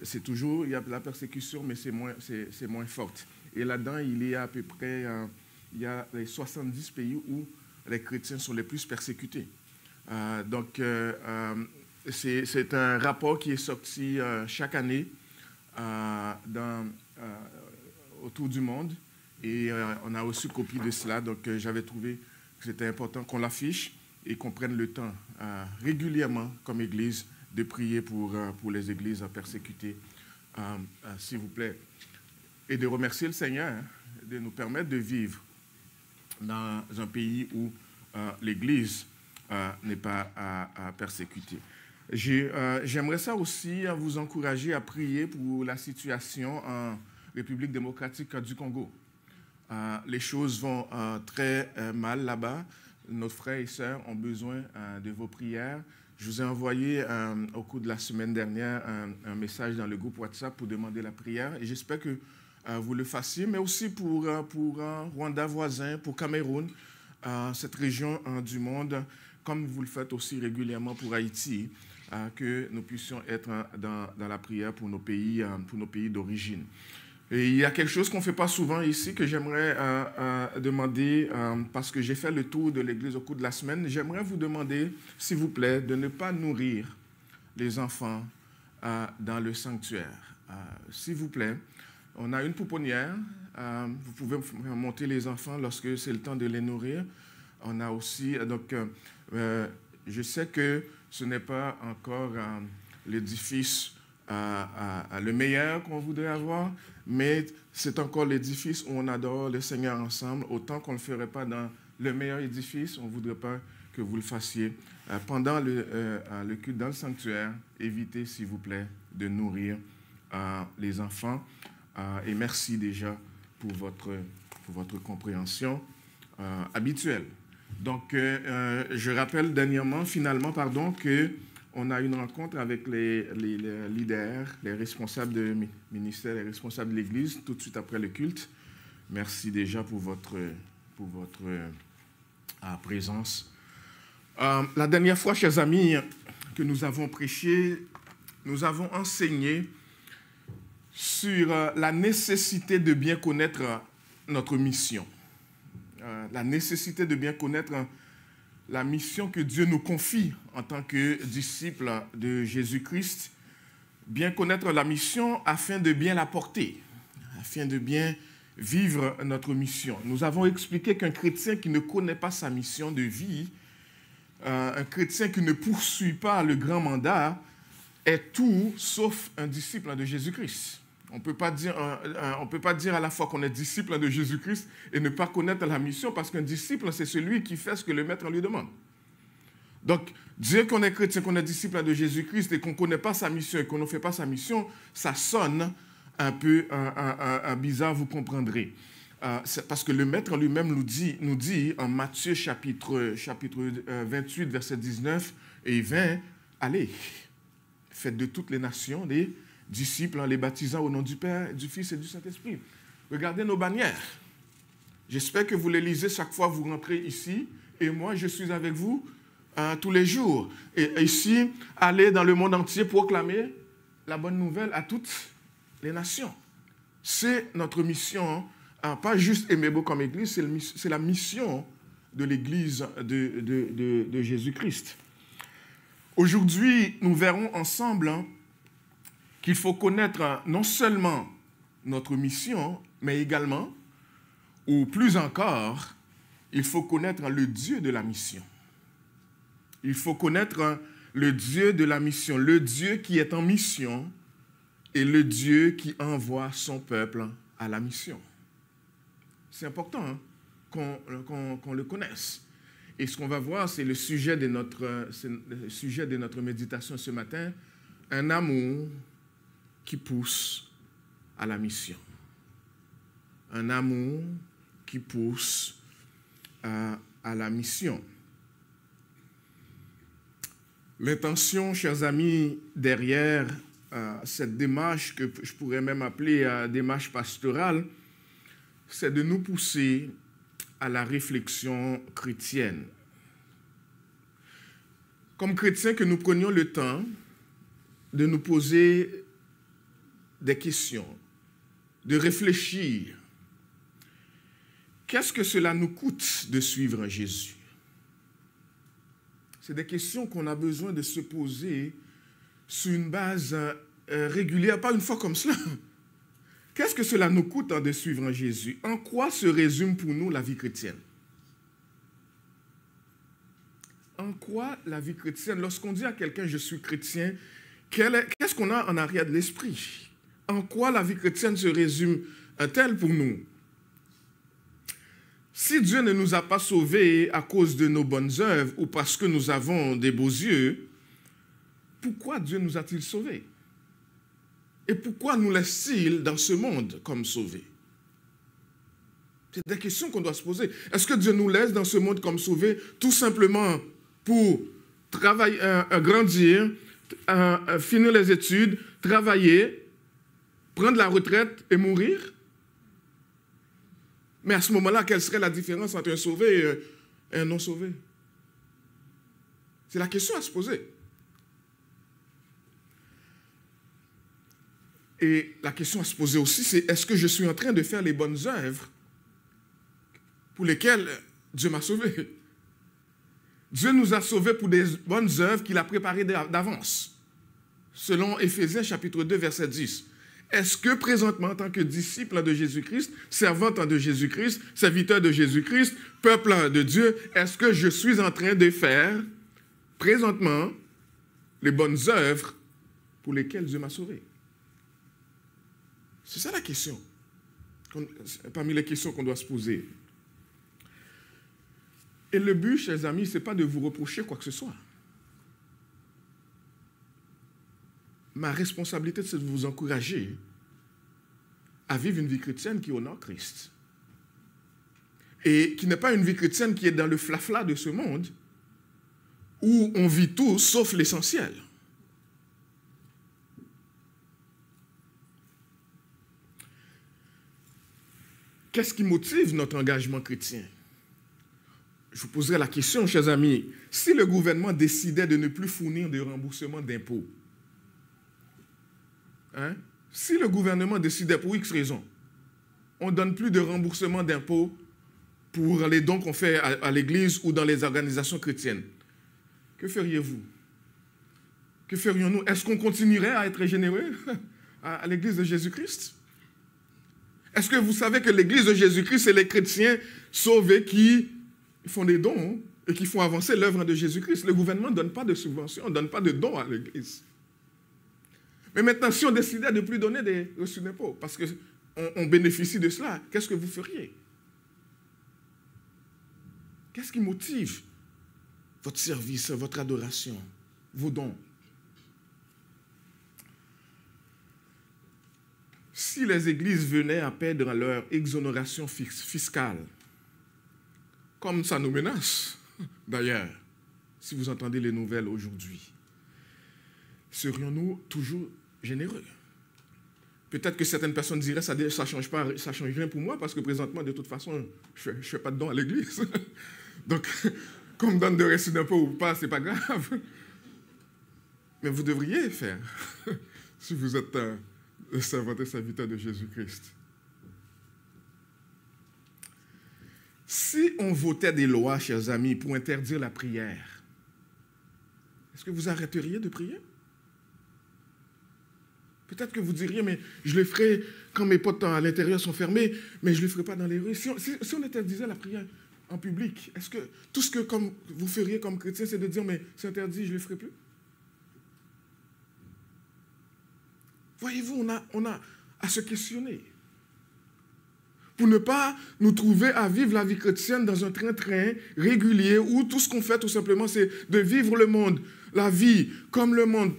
c'est toujours, il y a la persécution, mais c'est moins forte. Et là-dedans, il y a à peu près il y a les 70 pays où les chrétiens sont les plus persécutés. Donc, c'est un rapport qui est sorti chaque année autour du monde. Et on a reçu copie de cela. Donc, j'avais trouvé que c'était important qu'on l'affiche et qu'on prenne le temps régulièrement, comme Église, de prier pour les églises persécutées, s'il vous plaît. Et de remercier le Seigneur de nous permettre de vivre dans un pays où l'Église n'est pas persécutée. J'aimerais ça aussi vous encourager à prier pour la situation en République démocratique du Congo. Les choses vont très mal là-bas. Nos frères et sœurs ont besoin de vos prières. Je vous ai envoyé au cours de la semaine dernière un message dans le groupe WhatsApp pour demander la prière. Et j'espère que vous le fassiez, mais aussi pour Rwanda voisin, pour Cameroun, cette région du monde, comme vous le faites aussi régulièrement pour Haïti, que nous puissions être dans la prière pour nos pays d'origine. Et il y a quelque chose qu'on ne fait pas souvent ici que j'aimerais demander, parce que j'ai fait le tour de l'église au cours de la semaine. J'aimerais vous demander, s'il vous plaît, de ne pas nourrir les enfants dans le sanctuaire. S'il vous plaît, on a une pouponnière. Vous pouvez monter les enfants lorsque c'est le temps de les nourrir. On a aussi, donc, je sais que ce n'est pas encore l'édifice le meilleur qu'on voudrait avoir, mais c'est encore l'édifice où on adore le Seigneur ensemble, autant qu'on ne le ferait pas dans le meilleur édifice. On ne voudrait pas que vous le fassiez pendant le culte dans le sanctuaire. Évitez, s'il vous plaît, de nourrir les enfants. Et merci déjà pour votre compréhension habituelle. Donc, je rappelle finalement, qu'on a une rencontre avec les leaders, les responsables de ministère, les responsables de l'Église, tout de suite après le culte. Merci déjà pour votre présence. La dernière fois, chers amis, que nous avons prêché, nous avons enseigné sur la nécessité de bien connaître notre mission. La nécessité de bien connaître la mission que Dieu nous confie en tant que disciples de Jésus-Christ. Bien connaître la mission afin de bien la porter, afin de bien vivre notre mission. Nous avons expliqué qu'un chrétien qui ne connaît pas sa mission de vie, un chrétien qui ne poursuit pas le grand mandat, est tout sauf un disciple de Jésus-Christ. On ne peut pas dire à la fois qu'on est disciple de Jésus-Christ et ne pas connaître la mission, parce qu'un disciple, c'est celui qui fait ce que le maître lui demande. Donc, dire qu'on est chrétien, qu'on est disciple de Jésus-Christ et qu'on ne connaît pas sa mission et qu'on ne fait pas sa mission, ça sonne un peu bizarre, vous comprendrez. Parce que le maître lui-même nous dit en Matthieu chapitre 28, verset 19 et 20, « Allez, faites de toutes les nations des disciples, en les baptisant au nom du Père, du Fils et du Saint-Esprit. » Regardez nos bannières. J'espère que vous les lisez chaque fois que vous rentrez ici. Et moi, je suis avec vous tous les jours. Et ici, allez dans le monde entier proclamer la bonne nouvelle à toutes les nations. C'est notre mission, pas juste Aimebo comme Église, c'est la mission de l'Église de Jésus-Christ. Aujourd'hui, nous verrons ensemble qu'il faut connaître non seulement notre mission, mais également, ou plus encore, il faut connaître le Dieu de la mission. Il faut connaître le Dieu de la mission, le Dieu qui est en mission et le Dieu qui envoie son peuple à la mission. C'est important qu'on le connaisse. Et ce qu'on va voir, c'est le sujet de notre méditation ce matin, un amour qui pousse à la mission. Un amour qui pousse à la mission. L'intention, chers amis, derrière cette démarche que je pourrais même appeler démarche pastorale, c'est de nous pousser à la réflexion chrétienne. Comme chrétiens, que nous prenions le temps de nous poser des questions, de réfléchir. Qu'est-ce que cela nous coûte de suivre Jésus? C'est des questions qu'on a besoin de se poser sur une base régulière, pas une fois comme cela, Qu'est-ce que cela nous coûte de suivre Jésus? En quoi se résume pour nous la vie chrétienne? En quoi la vie chrétienne, lorsqu'on dit à quelqu'un « je suis chrétien », qu'est-ce qu'on a en arrière de l'esprit? En quoi la vie chrétienne se résume-t-elle pour nous? Si Dieu ne nous a pas sauvés à cause de nos bonnes œuvres ou parce que nous avons des beaux yeux, pourquoi Dieu nous a-t-il sauvés? Et pourquoi nous laisse-t-il dans ce monde comme sauvés? C'est des questions qu'on doit se poser. Est-ce que Dieu nous laisse dans ce monde comme sauvés tout simplement pour travailler, grandir, finir les études, travailler, prendre la retraite et mourir? Mais à ce moment-là, quelle serait la différence entre un sauvé et un non sauvé? C'est la question à se poser. Et la question à se poser aussi, c'est est-ce que je suis en train de faire les bonnes œuvres pour lesquelles Dieu m'a sauvé? Dieu nous a sauvés pour des bonnes œuvres qu'il a préparées d'avance, selon Éphésiens chapitre 2, verset 10. Est-ce que présentement, en tant que disciple de Jésus-Christ, servante de Jésus-Christ, serviteur de Jésus-Christ, peuple de Dieu, est-ce que je suis en train de faire présentement les bonnes œuvres pour lesquelles Dieu m'a sauvé? C'est ça la question, parmi les questions qu'on doit se poser. Et le but, chers amis, ce n'est pas de vous reprocher quoi que ce soit. Ma responsabilité, c'est de vous encourager à vivre une vie chrétienne qui honore Christ. Et qui n'est pas une vie chrétienne qui est dans le flafla de ce monde, où on vit tout sauf l'essentiel. Qu'est-ce qui motive notre engagement chrétien? Je vous poserai la question, chers amis. Si le gouvernement décidait de ne plus fournir de remboursement d'impôts, si le gouvernement décidait pour X raisons, on ne donne plus de remboursement d'impôts pour les dons qu'on fait à l'Église ou dans les organisations chrétiennes, que feriez-vous? Que ferions-nous? Est-ce qu'on continuerait à être généreux à l'Église de Jésus-Christ? Est-ce que vous savez que l'Église de Jésus-Christ, c'est les chrétiens sauvés qui font des dons et qui font avancer l'œuvre de Jésus-Christ? Le gouvernement ne donne pas de subventions, ne donne pas de dons à l'Église. Mais maintenant, si on décidait de ne plus donner des reçus d'impôts, parce qu'on bénéficie de cela, qu'est-ce que vous feriez? Qu'est-ce qui motive votre service, votre adoration, vos dons? Si les églises venaient à perdre leur exonération fiscale, comme ça nous menace, d'ailleurs, si vous entendez les nouvelles aujourd'hui, serions-nous toujours généreux? Peut-être que certaines personnes diraient ça ne change rien pour moi parce que présentement, de toute façon, je ne fais pas de dons à l'église. Donc, qu'on me donne de reçus d'impôts ou pas, ce n'est pas grave. Mais vous devriez faire si vous êtes le servant et serviteur de Jésus-Christ. Si on votait des lois, chers amis, pour interdire la prière, est-ce que vous arrêteriez de prier? Peut-être que vous diriez, mais je le ferai quand mes portes à l'intérieur sont fermées, mais je ne le ferai pas dans les rues. Si on interdisait la prière en public, est-ce que tout ce que vous feriez comme chrétien, c'est de dire, mais c'est interdit, je ne le ferai plus? Voyez-vous, on a à se questionner. Pour ne pas nous trouver à vivre la vie chrétienne dans un train-train régulier où tout ce qu'on fait tout simplement c'est de vivre le monde, la vie comme le monde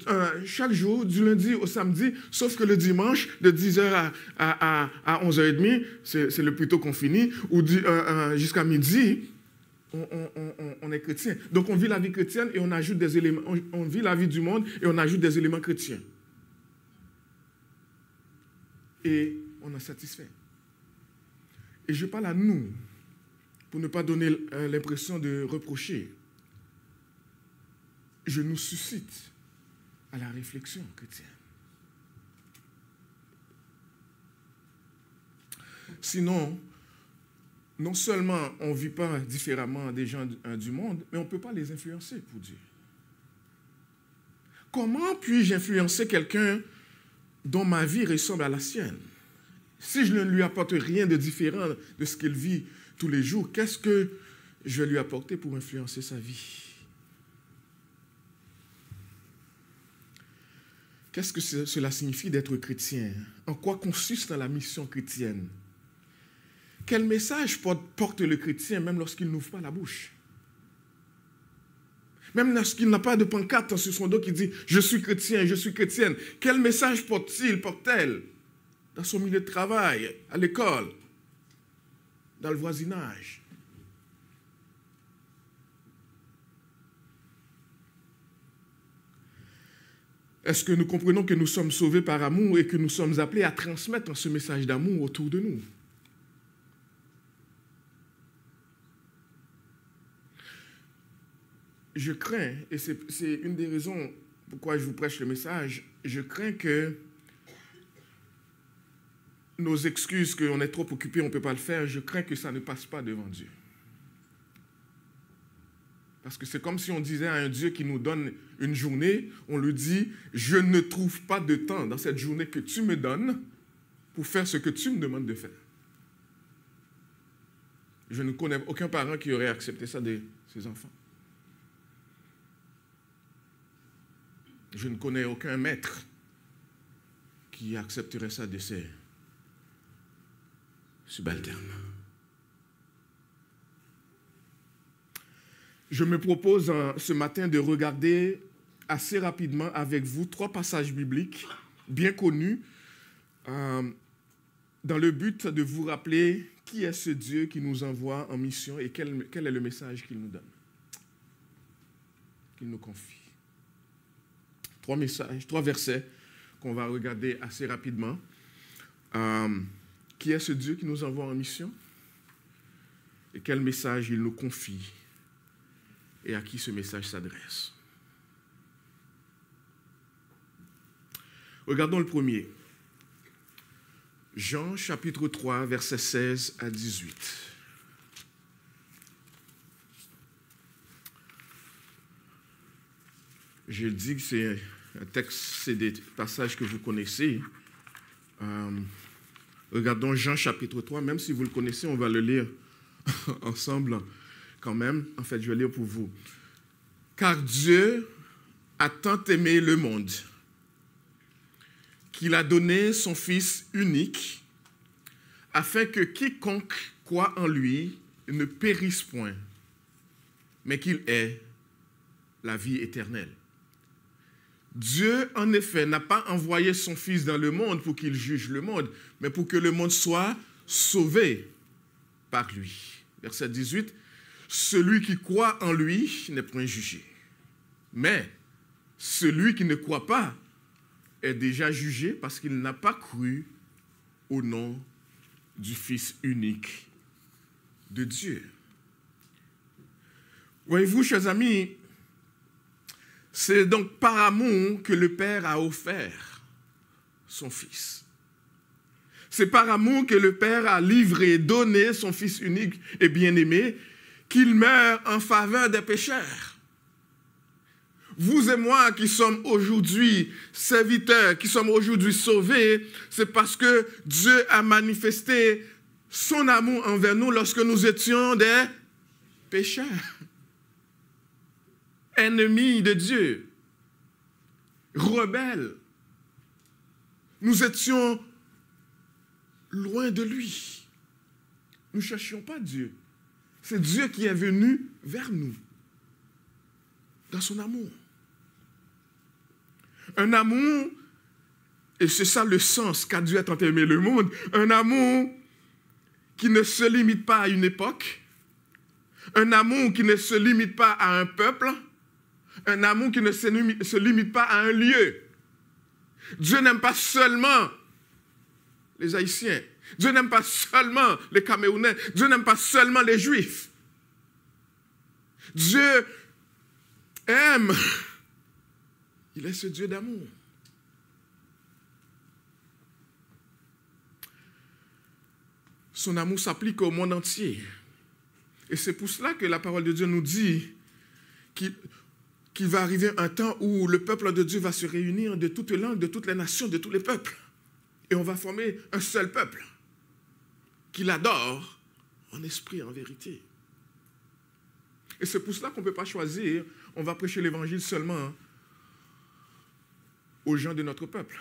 chaque jour, du lundi au samedi, sauf que le dimanche de 10h à 11h30, c'est le plus tôt qu'on finit, ou jusqu'à midi, on est chrétien. Donc on vit la vie chrétienne et on ajoute des éléments, on vit la vie du monde et on ajoute des éléments chrétiens. Et on est satisfait. Et je parle à nous, pour ne pas donner l'impression de reprocher. Je nous suscite à la réflexion chrétienne. Sinon, non seulement on ne vit pas différemment des gens du monde, mais on ne peut pas les influencer pour Dieu. Comment puis-je influencer quelqu'un dont ma vie ressemble à la sienne? Si je ne lui apporte rien de différent de ce qu'il vit tous les jours, qu'est-ce que je vais lui apporter pour influencer sa vie? Qu'est-ce que cela signifie d'être chrétien? En quoi consiste la mission chrétienne? Quel message porte le chrétien même lorsqu'il n'ouvre pas la bouche? Même lorsqu'il n'a pas de pancarte sur son dos qui dit « Je suis chrétien, je suis chrétienne ». Quel message porte-t-il, porte-t-elle dans son milieu de travail, à l'école, dans le voisinage? Est-ce que nous comprenons que nous sommes sauvés par amour et que nous sommes appelés à transmettre ce message d'amour autour de nous? Je crains, et c'est une des raisons pourquoi je vous prêche le message, je crains que nos excuses qu'on est trop occupé, on ne peut pas le faire, je crains que ça ne passe pas devant Dieu. Parce que c'est comme si on disait à un Dieu qui nous donne une journée, on lui dit « Je ne trouve pas de temps dans cette journée que tu me donnes pour faire ce que tu me demandes de faire. » Je ne connais aucun parent qui aurait accepté ça de ses enfants. Je ne connais aucun maître qui accepterait ça de ses subalternes. Je me propose ce matin de regarder assez rapidement avec vous 3 passages bibliques bien connus dans le but de vous rappeler qui est ce Dieu qui nous envoie en mission et quel est le message qu'il nous donne, qu'il nous confie. 3 versets qu'on va regarder assez rapidement. Qui est ce Dieu qui nous envoie en mission? Et quel message il nous confie? Et à qui ce message s'adresse? Regardons le premier. Jean chapitre 3, versets 16 à 18. Je dis que c'est un texte, c'est des passages que vous connaissez. Regardons Jean chapitre 3, même si vous le connaissez, on va le lire ensemble quand même. En fait, je vais lire pour vous. « Car Dieu a tant aimé le monde qu'il a donné son Fils unique afin que quiconque croit en lui ne périsse point, mais qu'il ait la vie éternelle. Dieu, en effet, n'a pas envoyé son Fils dans le monde pour qu'il juge le monde, mais pour que le monde soit sauvé par lui. » Verset 18. « Celui qui croit en lui n'est point jugé. Mais celui qui ne croit pas est déjà jugé parce qu'il n'a pas cru au nom du Fils unique de Dieu. » Voyez-vous, chers amis, c'est donc par amour que le Père a offert son Fils. C'est par amour que le Père a livré, donné son Fils unique et bien-aimé, qu'il meurt en faveur des pécheurs. Vous et moi qui sommes aujourd'hui serviteurs, qui sommes aujourd'hui sauvés, c'est parce que Dieu a manifesté son amour envers nous lorsque nous étions des pécheurs. Ennemis de Dieu, rebelles. Nous étions loin de lui. Nous ne cherchions pas Dieu. C'est Dieu qui est venu vers nous, dans son amour. Un amour, et c'est ça le sens qu'a Dieu a tant aimé le monde, un amour qui ne se limite pas à une époque, un amour qui ne se limite pas à un peuple, un amour qui ne se limite pas à un lieu. Dieu n'aime pas seulement les Haïtiens. Dieu n'aime pas seulement les Camerounais. Dieu n'aime pas seulement les Juifs. Dieu aime. Il est ce Dieu d'amour. Son amour s'applique au monde entier. Et c'est pour cela que la parole de Dieu nous dit qu'il va arriver un temps où le peuple de Dieu va se réunir de toutes les langues, de toutes les nations, de tous les peuples. Et on va former un seul peuple. qui l'adorent en esprit et en vérité. Et c'est pour cela qu'on ne peut pas choisir, on va prêcher l'évangile seulement aux gens de notre peuple.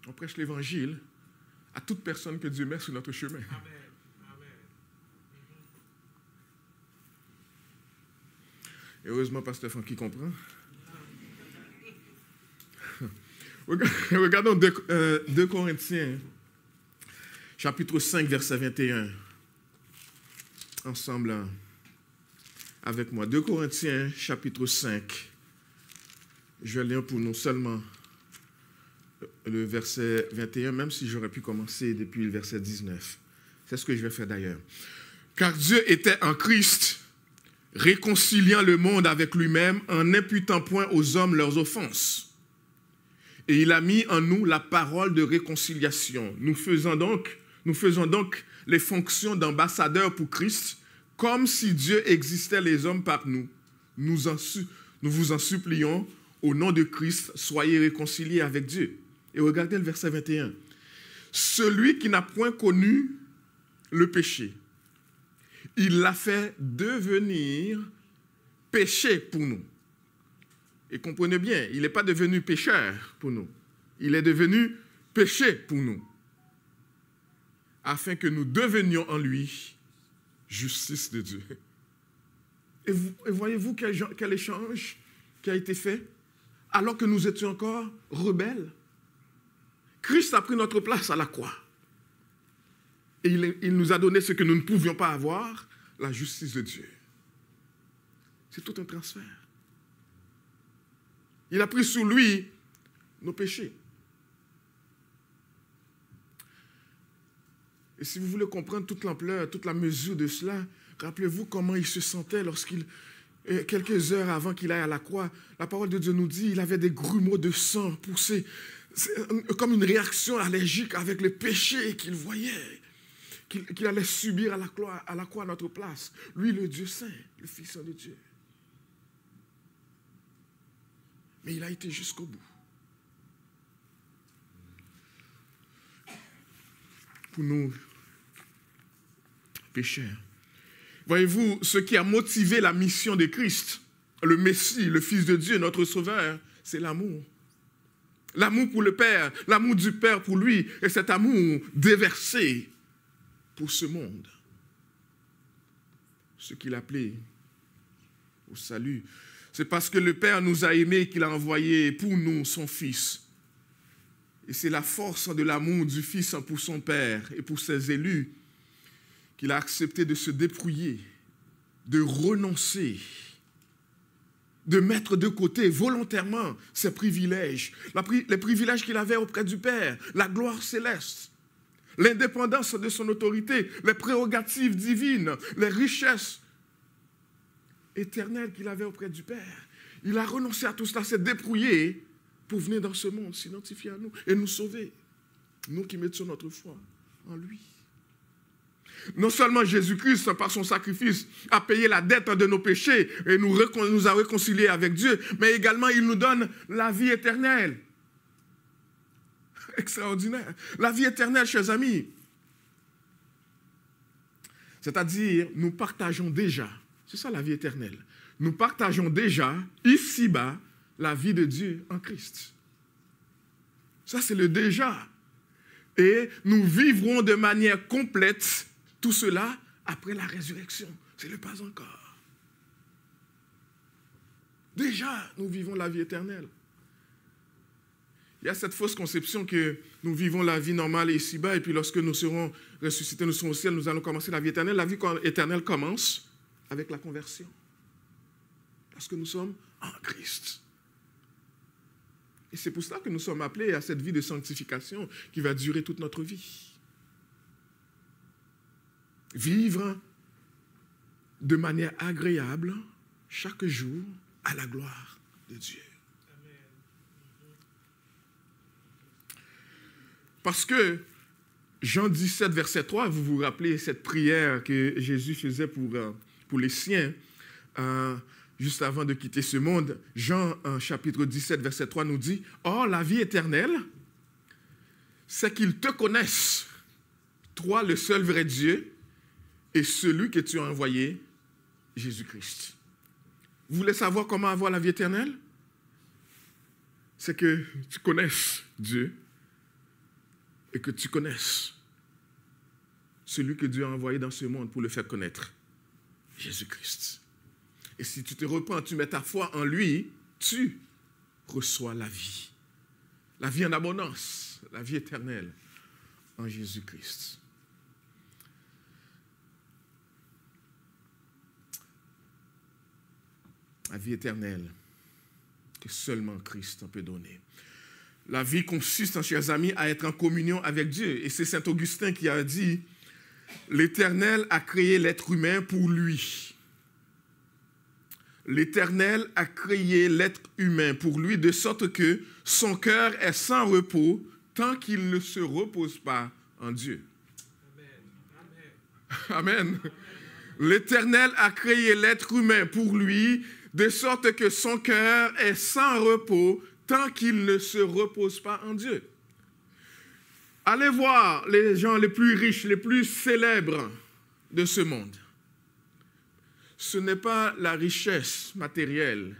On prêche l'évangile à toute personne que Dieu met sur notre chemin. Amen. Et heureusement, Pasteur Francky comprend. Regardons 2 Corinthiens, chapitre 5, verset 21. Ensemble avec moi. 2 Corinthiens, chapitre 5. Je vais lire pour nous seulement le verset 21, même si j'aurais pu commencer depuis le verset 19. C'est ce que je vais faire d'ailleurs. Car Dieu était en Christ, réconciliant le monde avec lui-même en n'imputant point aux hommes leurs offenses. Et il a mis en nous la parole de réconciliation. Nous faisons donc les fonctions d'ambassadeurs pour Christ, comme si Dieu existait les hommes par nous. Nous vous en supplions, au nom de Christ, soyez réconciliés avec Dieu. Et regardez le verset 21. Celui qui n'a point connu le péché, il l'a fait devenir péché pour nous. Et comprenez bien, il n'est pas devenu pécheur pour nous. Il est devenu péché pour nous. Afin que nous devenions en lui justice de Dieu. Et voyez-vous quel échange qui a été fait alors que nous étions encore rebelles. Christ a pris notre place à la croix. Et il nous a donné ce que nous ne pouvions pas avoir, la justice de Dieu. C'est tout un transfert. Il a pris sur lui nos péchés. Et si vous voulez comprendre toute l'ampleur, toute la mesure de cela, rappelez-vous comment il se sentait quelques heures avant qu'il aille à la croix, la parole de Dieu nous dit, il avait des grumeaux de sang poussés, comme une réaction allergique avec les péchés qu'il voyait, qu'il allait subir à la croix à notre place. Lui, le Dieu saint, le Fils de Dieu. Mais il a été jusqu'au bout. Pour nous, pécheurs. Voyez-vous, ce qui a motivé la mission de Christ, le Messie, le Fils de Dieu, notre Sauveur, c'est l'amour. L'amour pour le Père, l'amour du Père pour lui, et cet amour déversé pour ce monde. Ce qu'il appelait au salut. C'est parce que le Père nous a aimés qu'il a envoyé pour nous son Fils. Et c'est la force de l'amour du Fils pour son Père et pour ses élus qu'il a accepté de se dépouiller, de renoncer, de mettre de côté volontairement ses privilèges, les privilèges qu'il avait auprès du Père, la gloire céleste, l'indépendance de son autorité, les prérogatives divines, les richesses éternelles qu'il avait auprès du Père. Il a renoncé à tout cela, s'est dépouillé pour venir dans ce monde, s'identifier à nous et nous sauver. Nous qui mettons notre foi en lui. Non seulement Jésus-Christ, par son sacrifice, a payé la dette de nos péchés et nous a réconciliés avec Dieu, mais également il nous donne la vie éternelle. Extraordinaire. La vie éternelle, chers amis. C'est-à-dire, nous partageons déjà, c'est ça la vie éternelle, nous partageons déjà, ici-bas, la vie de Dieu en Christ. Ça, c'est le déjà. Et nous vivrons de manière complète tout cela après la résurrection. C'est le pas encore. Déjà, nous vivons la vie éternelle. Il y a cette fausse conception que nous vivons la vie normale ici-bas, et puis lorsque nous serons ressuscités, nous serons au ciel, nous allons commencer la vie éternelle. La vie éternelle commence avec la conversion. Parce que nous sommes en Christ. Et c'est pour cela que nous sommes appelés à cette vie de sanctification qui va durer toute notre vie. Vivre de manière agréable chaque jour à la gloire de Dieu. Parce que Jean 17, verset 3, vous vous rappelez cette prière que Jésus faisait pour les siens, juste avant de quitter ce monde. Jean, chapitre 17, verset 3, nous dit « Or, la vie éternelle, c'est qu'ils te connaissent, toi, le seul vrai Dieu, et celui que tu as envoyé, Jésus-Christ. Vous voulez savoir comment avoir la vie éternelle? C'est que tu connaisses Dieu et que tu connaisses celui que Dieu a envoyé dans ce monde pour le faire connaître, Jésus-Christ. Et si tu te repens, tu mets ta foi en lui, tu reçois la vie en abondance, la vie éternelle en Jésus-Christ. La vie éternelle que seulement Christ en peut donner. La vie consiste, chers amis, à être en communion avec Dieu. Et c'est saint Augustin qui a dit « L'Éternel a créé l'être humain pour lui. L'Éternel a créé l'être humain pour lui, de sorte que son cœur est sans repos tant qu'il ne se repose pas en Dieu. » Amen. Amen. L'Éternel a créé l'être humain pour lui, de sorte que son cœur est sans repos tant qu'il ne se repose pas en Dieu. Allez voir les gens les plus riches, les plus célèbres de ce monde. Ce n'est pas la richesse matérielle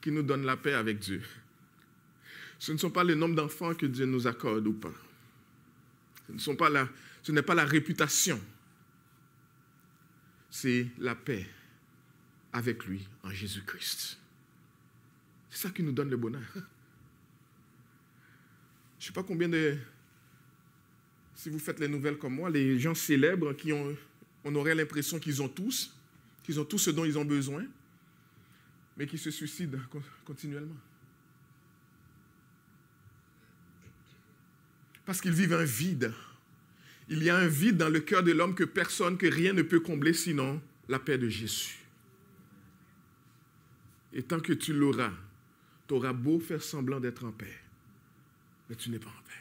qui nous donne la paix avec Dieu. Ce ne sont pas le nombre d'enfants que Dieu nous accorde ou pas. Ce n'est pas la réputation. C'est la paix avec lui en Jésus-Christ. C'est ça qui nous donne le bonheur. Je ne sais pas combien de... Si vous faites les nouvelles comme moi, les gens célèbres on aurait l'impression qu'ils ont tout ce dont ils ont besoin, mais qui se suicident continuellement. Parce qu'ils vivent un vide. Il y a un vide dans le cœur de l'homme que rien ne peut combler sinon la paix de Jésus. Et tant que tu l'auras, tu auras beau faire semblant d'être en paix, mais tu n'es pas en paix.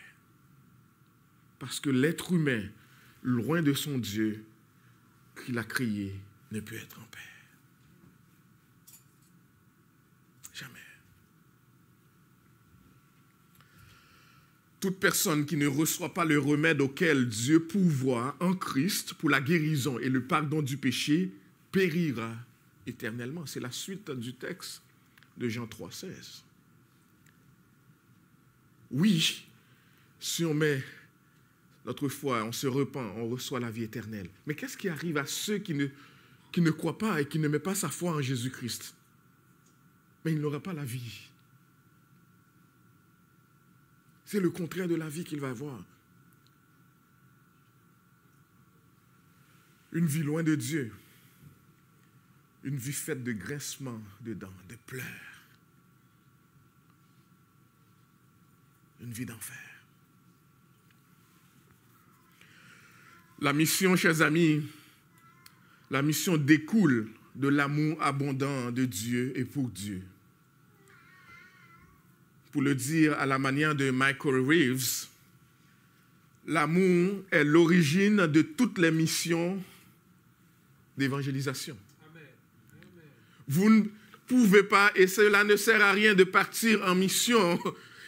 Parce que l'être humain, loin de son Dieu, qu'il a créé, ne peut être en paix. Jamais. Toute personne qui ne reçoit pas le remède auquel Dieu pourvoit en Christ pour la guérison et le pardon du péché périra éternellement. C'est la suite du texte de Jean 3,16. Oui, si on met notre foi, on se repent, on reçoit la vie éternelle. Mais qu'est-ce qui arrive à ceux qui ne croient pas et qui ne mettent pas sa foi en Jésus-Christ? Mais il n'aura pas la vie. C'est le contraire de la vie qu'il va avoir. Une vie loin de Dieu. Une vie faite de grincements de dents, de pleurs. Une vie d'enfer. La mission, chers amis, la mission découle de l'amour abondant de Dieu et pour Dieu. Pour le dire à la manière de Michael Reeves, l'amour est l'origine de toutes les missions d'évangélisation. Vous ne pouvez pas, et cela ne sert à rien de partir en mission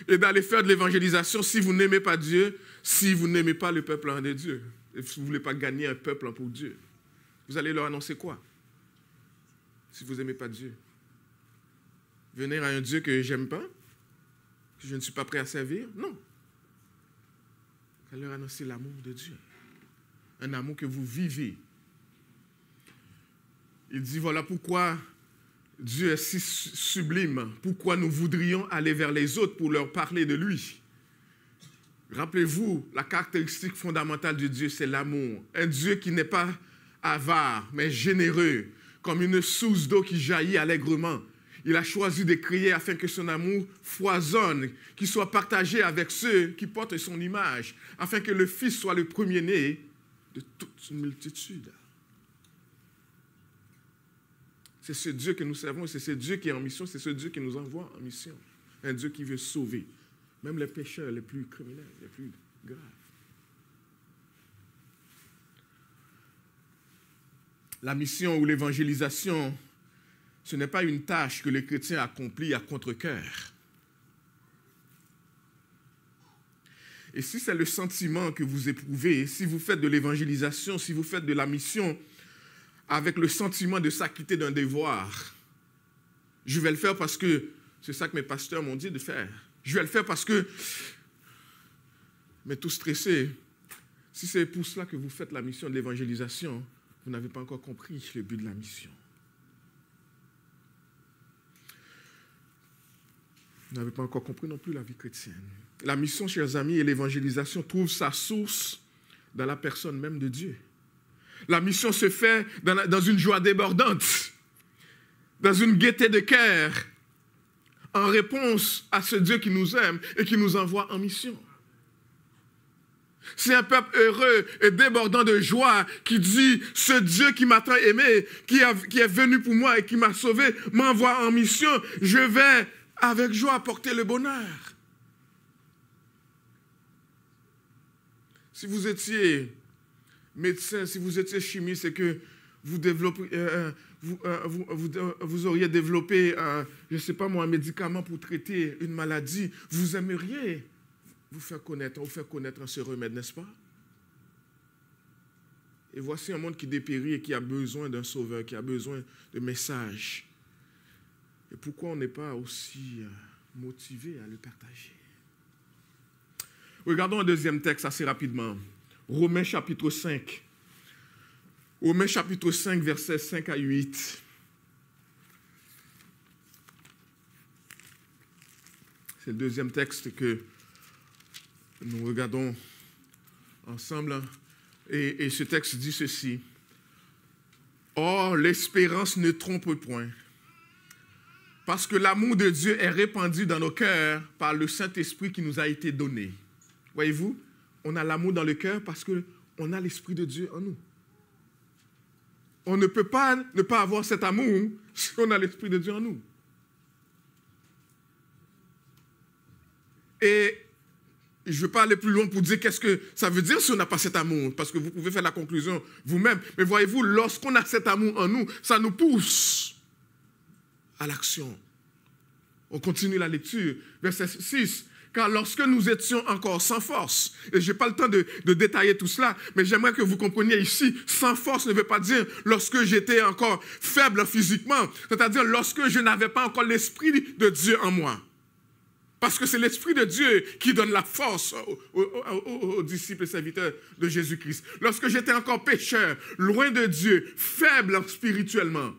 et d'aller faire de l'évangélisation si vous n'aimez pas Dieu, si vous n'aimez pas le peuple de Dieu, et si vous ne voulez pas gagner un peuple pour Dieu. Vous allez leur annoncer quoi si vous n'aimez pas Dieu? Venir à un Dieu que je n'aime pas, que je ne suis pas prêt à servir? Non. Vous allez leur annoncer l'amour de Dieu. Un amour que vous vivez. Il dit, voilà pourquoi Dieu est si sublime, pourquoi nous voudrions aller vers les autres pour leur parler de lui. Rappelez-vous, la caractéristique fondamentale de Dieu, c'est l'amour. Un Dieu qui n'est pas avare, mais généreux, comme une source d'eau qui jaillit allègrement. Il a choisi de créer afin que son amour foisonne, qu'il soit partagé avec ceux qui portent son image, afin que le Fils soit le premier-né de toute une multitude. C'est ce Dieu que nous servons, c'est ce Dieu qui est en mission, c'est ce Dieu qui nous envoie en mission. Un Dieu qui veut sauver, même les pécheurs les plus criminels, les plus graves. La mission ou l'évangélisation, ce n'est pas une tâche que les chrétiens accomplissent à contre-cœur. Et si c'est le sentiment que vous éprouvez, si vous faites de l'évangélisation, si vous faites de la mission avec le sentiment de s'acquitter d'un devoir, je vais le faire parce que c'est ça que mes pasteurs m'ont dit de faire. Je vais le faire parce que, mais tout stressé, si c'est pour cela que vous faites la mission de l'évangélisation, vous n'avez pas encore compris le but de la mission. Vous n'avez pas encore compris non plus la vie chrétienne. La mission, chers amis, et l'évangélisation trouve sa source dans la personne même de Dieu. La mission se fait dans une joie débordante, dans une gaieté de cœur, en réponse à ce Dieu qui nous aime et qui nous envoie en mission. C'est un peuple heureux et débordant de joie qui dit « Ce Dieu qui m'a tant aimé, qui est venu pour moi et qui m'a sauvé, m'envoie en mission. Je vais avec joie apporter le bonheur. » Si vous étiez médecin, si vous étiez chimiste, c'est que vous auriez développé, je ne sais pas moi, un médicament pour traiter une maladie, vous aimeriez vous faire connaître ce remède, n'est-ce pas? Et voici un monde qui dépérit et qui a besoin d'un sauveur, qui a besoin de messages. Et pourquoi on n'est pas aussi motivé à le partager? Regardons un deuxième texte assez rapidement. Romains chapitre 5. Romains chapitre 5, versets 5 à 8. C'est le deuxième texte que nous regardons ensemble. Et ce texte dit ceci. « Or, l'espérance ne trompe point, parce que l'amour de Dieu est répandu dans nos cœurs par le Saint-Esprit qui nous a été donné. » Voyez-vous, on a l'amour dans le cœur parce qu'on a l'Esprit de Dieu en nous. On ne peut pas ne pas avoir cet amour si on a l'Esprit de Dieu en nous. Et je ne veux pas aller plus loin pour dire qu'est-ce que ça veut dire si on n'a pas cet amour, parce que vous pouvez faire la conclusion vous-même. Mais voyez-vous, lorsqu'on a cet amour en nous, ça nous pousse à l'action. On continue la lecture. Verset 6. Car lorsque nous étions encore sans force, et je n'ai pas le temps de détailler tout cela, mais j'aimerais que vous compreniez ici, sans force ne veut pas dire lorsque j'étais encore faible physiquement, c'est-à-dire lorsque je n'avais pas encore l'Esprit de Dieu en moi. Parce que c'est l'Esprit de Dieu qui donne la force aux disciples et serviteurs de Jésus-Christ. Lorsque j'étais encore pécheur, loin de Dieu, faible spirituellement,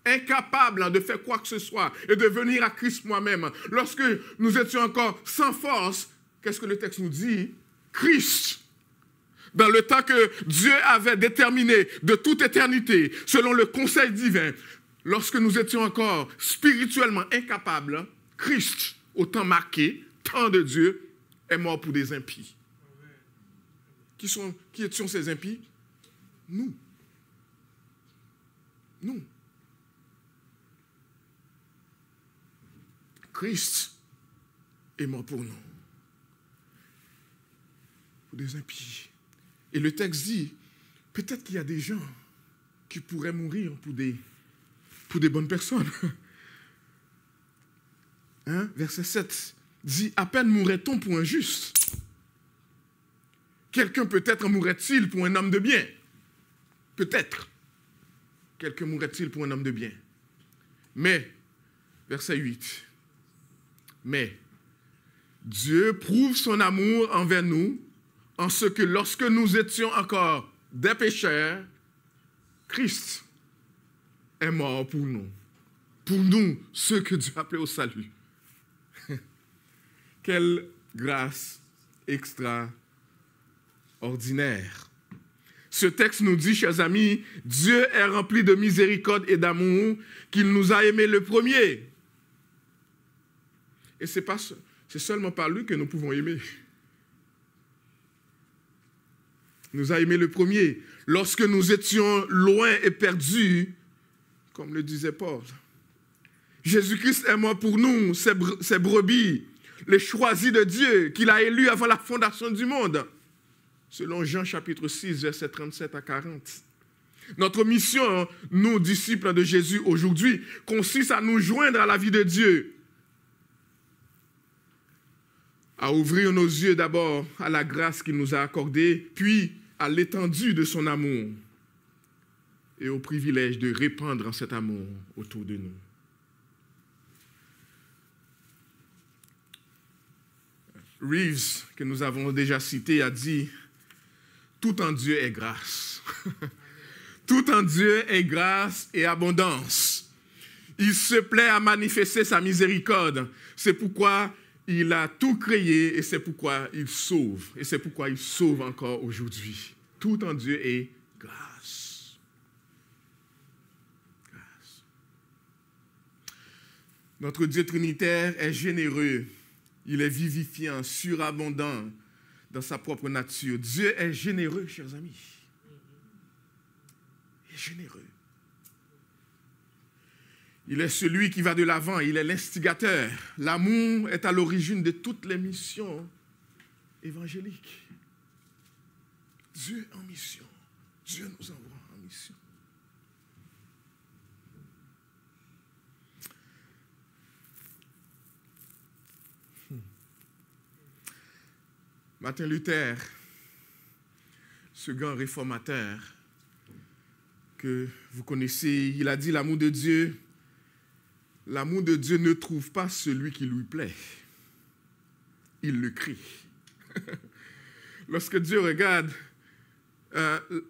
incapable de faire quoi que ce soit et de venir à Christ moi-même. Lorsque nous étions encore sans force, qu'est-ce que le texte nous dit? Christ, dans le temps que Dieu avait déterminé de toute éternité, selon le conseil divin, lorsque nous étions encore spirituellement incapables, Christ, au temps marqué, temps de Dieu, est mort pour des impies. Qui étions ces impies? Nous. Nous. Christ est mort pour nous, pour des impies. Et le texte dit, peut-être qu'il y a des gens qui pourraient mourir pour des bonnes personnes. Hein? Verset 7 dit, à peine mourrait-on pour un juste. Quelqu'un peut-être mourrait-il pour un homme de bien. Peut-être. Quelqu'un mourrait-il pour un homme de bien. Mais, verset 8, mais Dieu prouve son amour envers nous en ce que lorsque nous étions encore des pécheurs, Christ est mort pour nous, ceux que Dieu appelait au salut. Quelle grâce extraordinaire. Ce texte nous dit, chers amis, Dieu est rempli de miséricorde et d'amour qu'il nous a aimés le premier. Et c'est seulement par lui que nous pouvons aimer. Il nous a aimés le premier. Lorsque nous étions loin et perdus, comme le disait Paul, Jésus-Christ est mort pour nous, ses brebis, les choisis de Dieu, qu'il a élus avant la fondation du monde. Selon Jean chapitre 6, versets 37 à 40. Notre mission, nous, disciples de Jésus aujourd'hui, consiste à nous joindre à la vie de Dieu. à ouvrir nos yeux d'abord à la grâce qu'il nous a accordée, puis à l'étendue de son amour et au privilège de répandre cet amour autour de nous. Reeves, que nous avons déjà cité, a dit « Tout en Dieu est grâce. » Tout en Dieu est grâce et abondance. Il se plaît à manifester sa miséricorde. C'est pourquoi il a tout créé et c'est pourquoi il sauve. Et c'est pourquoi il sauve encore aujourd'hui. Tout en Dieu est grâce. Grâce. Notre Dieu trinitaire est généreux. Il est vivifiant, surabondant dans sa propre nature. Dieu est généreux, chers amis. Il est généreux. Il est celui qui va de l'avant, il est l'instigateur. L'amour est à l'origine de toutes les missions évangéliques. Dieu en mission. Dieu nous envoie en mission. Martin Luther, ce grand réformateur que vous connaissez, il a dit l'amour de Dieu ne trouve pas celui qui lui plaît. Il le crée. Lorsque Dieu regarde,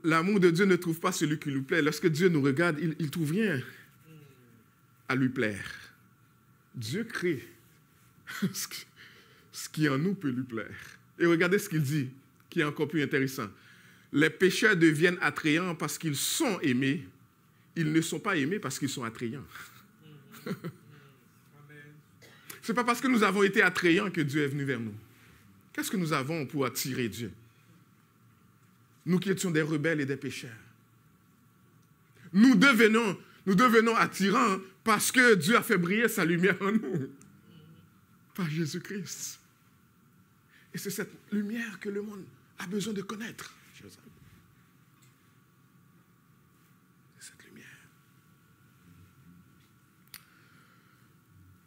l'amour de Dieu ne trouve pas celui qui lui plaît. Lorsque Dieu nous regarde, il ne trouve rien à lui plaire. Dieu crée ce qui en nous peut lui plaire. Et regardez ce qu'il dit, qui est encore plus intéressant. Les pécheurs deviennent attrayants parce qu'ils sont aimés. Ils ne sont pas aimés parce qu'ils sont attrayants. Ce n'est pas parce que nous avons été attrayants que Dieu est venu vers nous. Qu'est-ce que nous avons pour attirer Dieu? Nous qui étions des rebelles et des pécheurs. Nous devenons attirants parce que Dieu a fait briller sa lumière en nous. Par Jésus-Christ. Et c'est cette lumière que le monde a besoin de connaître. C'est cette lumière.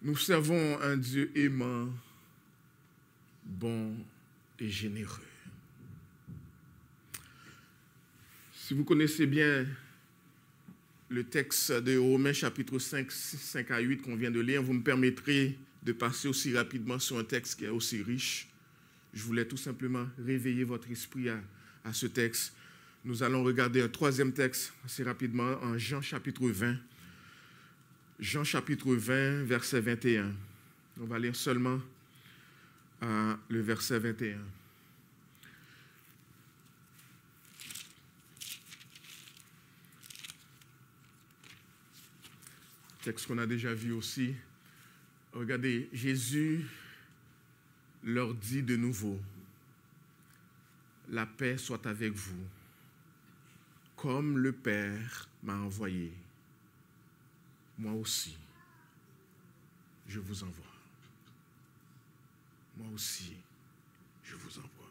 Nous servons un Dieu aimant, bon et généreux. Si vous connaissez bien le texte de Romains chapitre 5, 5 à 8 qu'on vient de lire, vous me permettrez de passer aussi rapidement sur un texte qui est aussi riche. Je voulais tout simplement réveiller votre esprit à ce texte. Nous allons regarder un troisième texte assez rapidement en Jean chapitre 20. Jean chapitre 20, verset 21. On va lire seulement le verset 21. Texte qu'on a déjà vu aussi. Regardez, Jésus leur dit de nouveau, la paix soit avec vous, comme le Père m'a envoyé, moi aussi, je vous envoie. Moi aussi, je vous envoie.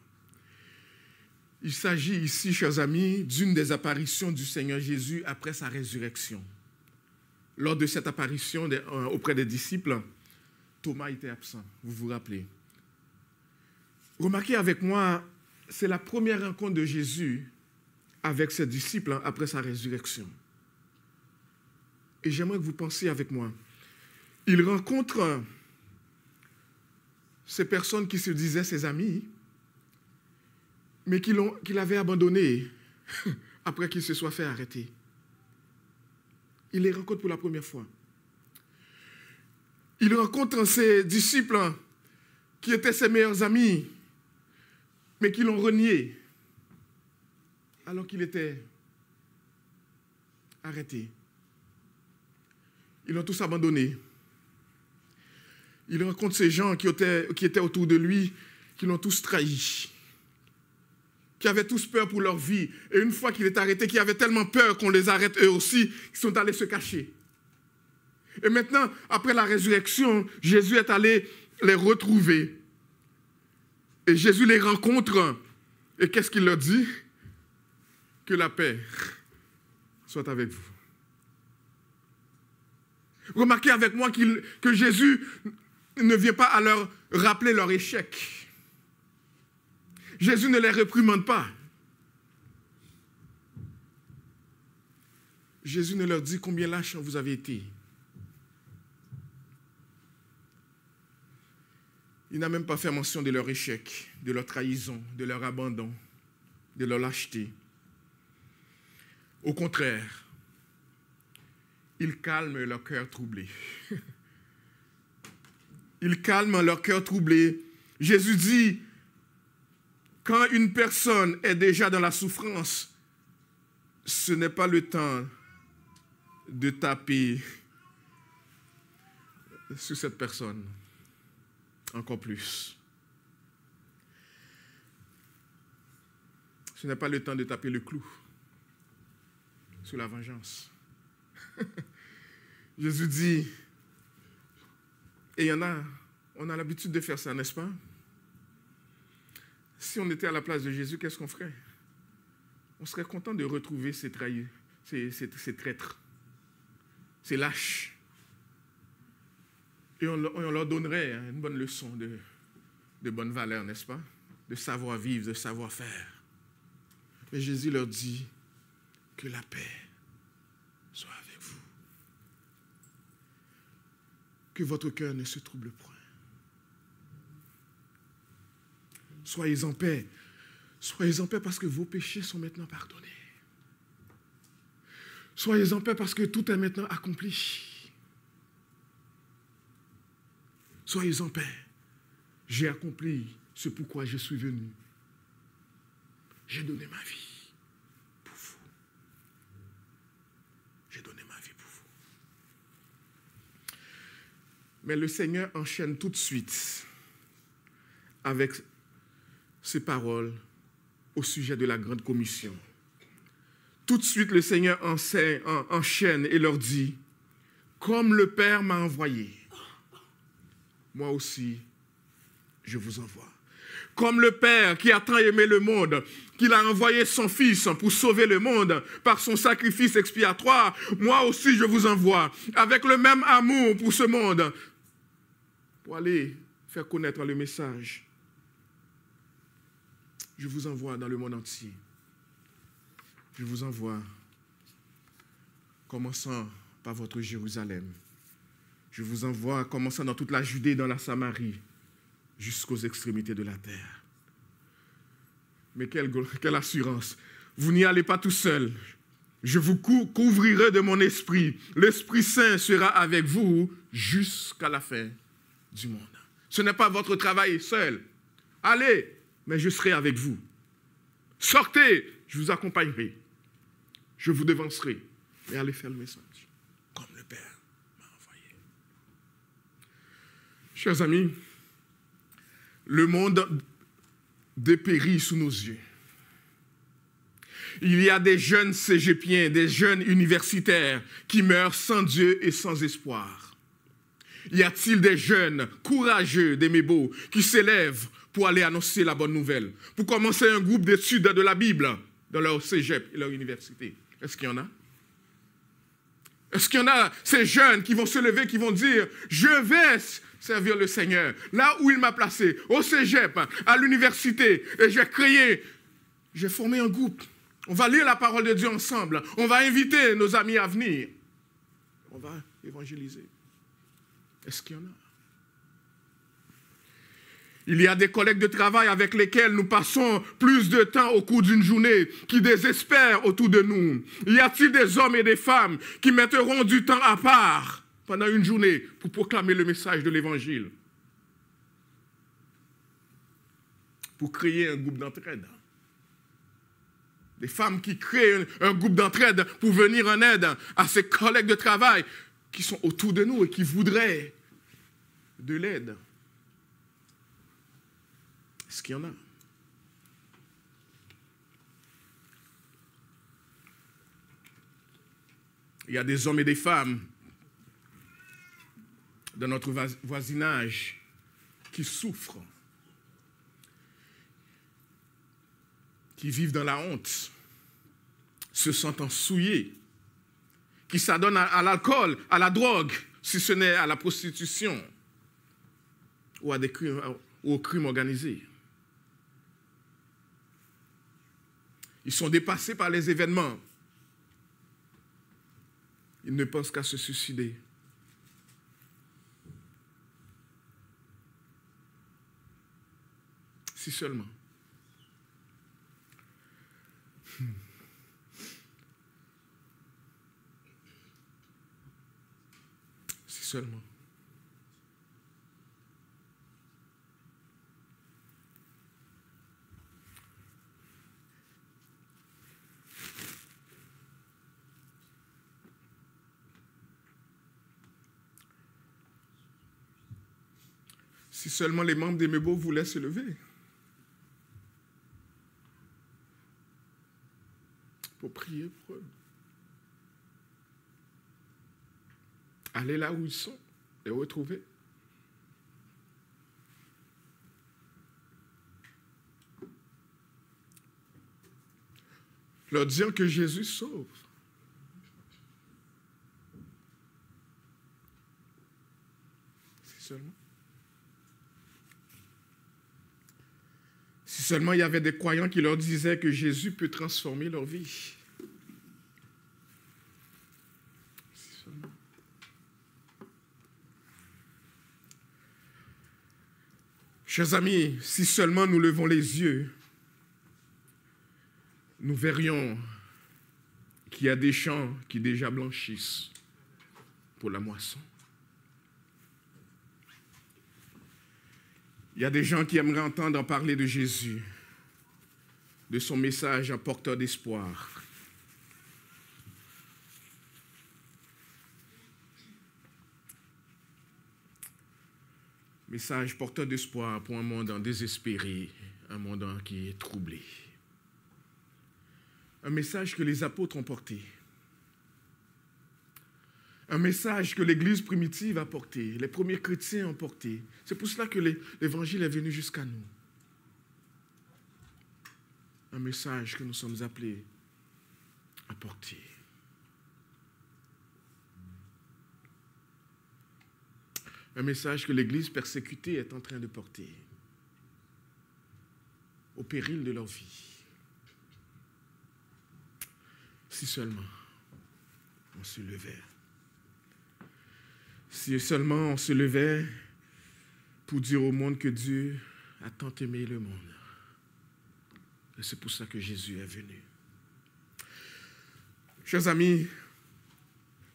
Il s'agit ici, chers amis, d'une des apparitions du Seigneur Jésus après sa résurrection. Lors de cette apparition auprès des disciples, Thomas était absent, vous vous rappelez. Remarquez avec moi, c'est la première rencontre de Jésus avec ses disciples après sa résurrection. Et j'aimerais que vous pensiez avec moi. Il rencontre ces personnes qui se disaient ses amis, mais qu'il avait abandonnées après qu'il se soit fait arrêter. Il les rencontre pour la première fois. Il rencontre ses disciples qui étaient ses meilleurs amis, mais qui l'ont renié alors qu'il était arrêté. Ils l'ont tous abandonné. Il rencontre ces gens qui étaient autour de lui, qui l'ont tous trahi, qui avaient tous peur pour leur vie. Et une fois qu'il est arrêté, qui avaient tellement peur qu'on les arrête eux aussi, ils sont allés se cacher. Et maintenant, après la résurrection, Jésus est allé les retrouver. Et Jésus les rencontre. Et qu'est-ce qu'il leur dit? Que la paix soit avec vous. Remarquez avec moi que Jésus ne vient pas à leur rappeler leur échec. Jésus ne les réprimande pas. Jésus ne leur dit combien lâches vous avez été. Il n'a même pas fait mention de leur échec, de leur trahison, de leur abandon, de leur lâcheté. Au contraire, il calme leur cœur troublé. Il calme leur cœur troublé. Jésus dit, quand une personne est déjà dans la souffrance, ce n'est pas le temps de taper sur cette personne. Encore plus. Ce n'est pas le temps de taper le clou sur la vengeance. Jésus dit, et on a l'habitude de faire ça, n'est-ce pas? Si on était à la place de Jésus, qu'est-ce qu'on ferait? On serait content de retrouver ces traîtres, ces lâches. Et on leur donnerait une bonne leçon de bonne valeur, n'est-ce pas? De savoir-vivre, de savoir-faire. Mais Jésus leur dit que la paix soit avec vous. Que votre cœur ne se trouble point. Soyez en paix. Soyez en paix parce que vos péchés sont maintenant pardonnés. Soyez en paix parce que tout est maintenant accompli. Soyez en paix. J'ai accompli ce pourquoi je suis venu. J'ai donné ma vie pour vous. J'ai donné ma vie pour vous. Mais le Seigneur enchaîne tout de suite avec ces paroles au sujet de la grande commission. Tout de suite, le Seigneur enchaîne et leur dit, comme le Père m'a envoyé, moi aussi, je vous envoie. Comme le Père qui a tant aimé le monde, qu'il a envoyé son Fils pour sauver le monde par son sacrifice expiatoire, moi aussi je vous envoie, avec le même amour pour ce monde, pour aller faire connaître le message. Je vous envoie dans le monde entier. Je vous envoie, commençant par votre Jérusalem. Je vous envoie, commençant dans toute la Judée, dans la Samarie, jusqu'aux extrémités de la terre. Mais quelle assurance! Vous n'y allez pas tout seul. Je vous couvrirai de mon esprit. L'Esprit Saint sera avec vous jusqu'à la fin du monde. Ce n'est pas votre travail seul. Allez, mais je serai avec vous. Sortez, je vous accompagnerai. Je vous devancerai. Et allez faire le message, comme le Père m'a envoyé. Chers amis, le monde dépérit sous nos yeux. Il y a des jeunes cégepiens, des jeunes universitaires qui meurent sans Dieu et sans espoir. Y a-t-il des jeunes courageux d'Aimé-Beau qui s'élèvent pour aller annoncer la bonne nouvelle, pour commencer un groupe d'études de la Bible dans leur cégep et leur université? Est-ce qu'il y en a? Est-ce qu'il y en a ces jeunes qui vont se lever, qui vont dire « Je vais servir le Seigneur là où il m'a placé, au cégep, à l'université, et j'ai formé un groupe. On va lire la parole de Dieu ensemble. On va inviter nos amis à venir. On va évangéliser. » Est-ce qu'il y en a? Il y a des collègues de travail avec lesquels nous passons plus de temps au cours d'une journée qui désespèrent autour de nous. Y a-t-il des hommes et des femmes qui mettront du temps à part pendant une journée pour proclamer le message de l'Évangile? Pour créer un groupe d'entraide. Des femmes qui créent un groupe d'entraide pour venir en aide à ces collègues de travail qui sont autour de nous et qui voudraient de l'aide. Est-ce qu'il y en a? Il y a des hommes et des femmes dans notre voisinage qui souffrent, qui vivent dans la honte, se sentant souillés, qui s'adonnent à l'alcool, à la drogue, si ce n'est à la prostitution. ou au crime organisé. Ils sont dépassés par les événements. Ils ne pensent qu'à se suicider. Si seulement. Si seulement. Si seulement les membres d'Aimebo voulaient se lever pour prier pour eux. Aller là où ils sont, les retrouver. Leur dire que Jésus sauve. Si seulement. Si seulement il y avait des croyants qui leur disaient que Jésus peut transformer leur vie. Si seulement. Chers amis, si seulement nous levons les yeux, nous verrions qu'il y a des champs qui déjà blanchissent pour la moisson. Il y a des gens qui aimeraient entendre parler de Jésus, de son message porteur d'espoir. Message porteur d'espoir pour un monde désespéré, un monde qui est troublé. Un message que les apôtres ont porté. Un message que l'Église primitive a porté, les premiers chrétiens ont porté. C'est pour cela que l'Évangile est venu jusqu'à nous. Un message que nous sommes appelés à porter. Un message que l'Église persécutée est en train de porter, au péril de leur vie. Si seulement on se levait. Si seulement on se levait pour dire au monde que Dieu a tant aimé le monde. Et c'est pour ça que Jésus est venu. Chers amis,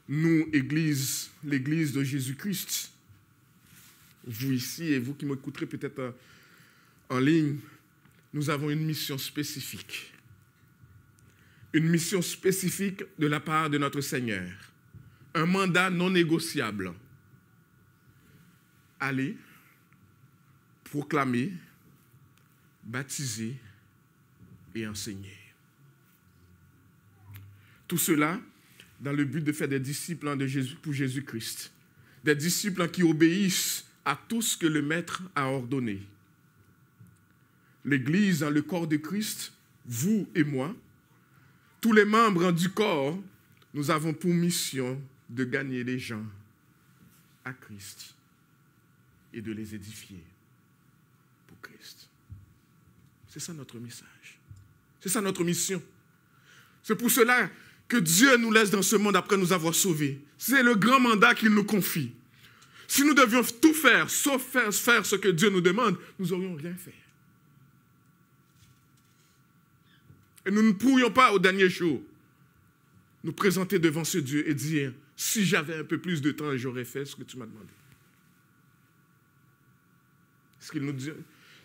nous, Église, l'Église de Jésus-Christ, vous ici et vous qui m'écouterez peut-être en ligne, nous avons une mission spécifique. Une mission spécifique de la part de notre Seigneur. Un mandat non négociable. Aller, proclamer, baptiser et enseigner. Tout cela dans le but de faire des disciples de Jésus, pour Jésus-Christ. Des disciples qui obéissent à tout ce que le Maître a ordonné. L'Église, le corps de Christ, vous et moi, tous les membres du corps, nous avons pour mission de gagner les gens à Christ et de les édifier pour Christ. C'est ça notre message. C'est ça notre mission. C'est pour cela que Dieu nous laisse dans ce monde après nous avoir sauvés. C'est le grand mandat qu'il nous confie. Si nous devions tout faire, sauf faire ce que Dieu nous demande, nous n'aurions rien fait. Et nous ne pourrions pas, au dernier jour, nous présenter devant ce Dieu et dire, si j'avais un peu plus de temps, j'aurais fait ce que tu m'as demandé. Ce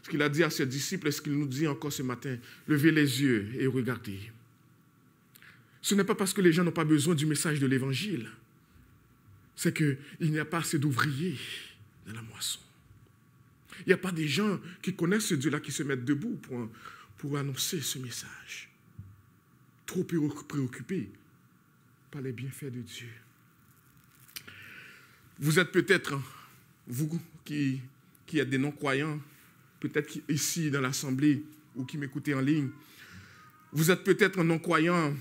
qu'il a dit à ses disciples, est ce qu'il nous dit encore ce matin, levez les yeux et regardez. Ce n'est pas parce que les gens n'ont pas besoin du message de l'Évangile, c'est qu'il n'y a pas assez d'ouvriers dans la moisson. Il n'y a pas des gens qui connaissent ce Dieu-là qui se mettent debout pour annoncer ce message. Trop préoccupés par les bienfaits de Dieu. Vous êtes peut-être, vous qui êtes des non-croyants, peut-être ici dans l'Assemblée ou qui m'écoutez en ligne, vous êtes peut-être un non-croyant,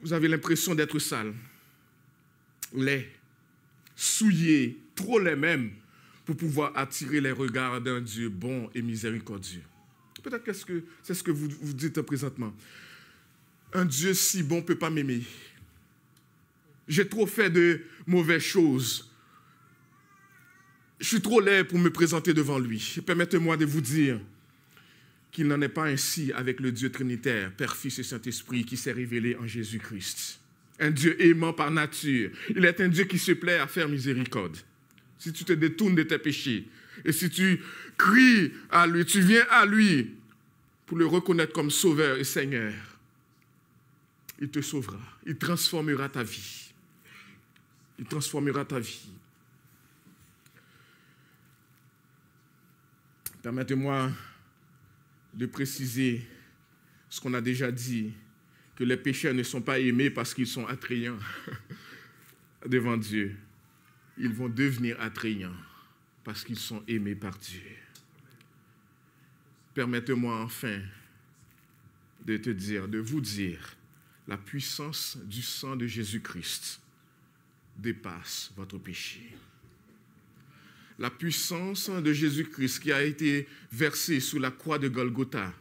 vous avez l'impression d'être sale, laid, souillé, trop laid même pour pouvoir attirer les regards d'un Dieu bon et miséricordieux. Peut-être que c'est ce que vous dites présentement. Un Dieu si bon ne peut pas m'aimer. J'ai trop fait de mauvaises choses. Je suis trop laid pour me présenter devant lui. Permettez-moi de vous dire qu'il n'en est pas ainsi avec le Dieu trinitaire, Père, Fils et Saint-Esprit, qui s'est révélé en Jésus-Christ. Un Dieu aimant par nature. Il est un Dieu qui se plaît à faire miséricorde. Si tu te détournes de tes péchés, et si tu cries à lui, tu viens à lui pour le reconnaître comme Sauveur et Seigneur, il te sauvera. Il transformera ta vie. Il transformera ta vie. Permettez-moi de préciser ce qu'on a déjà dit, que les pécheurs ne sont pas aimés parce qu'ils sont attrayants devant Dieu. Ils vont devenir attrayants parce qu'ils sont aimés par Dieu. Permettez-moi enfin de vous dire, la puissance du sang de Jésus-Christ dépasse votre péché. La puissance de Jésus-Christ qui a été versée sous la croix de Golgotha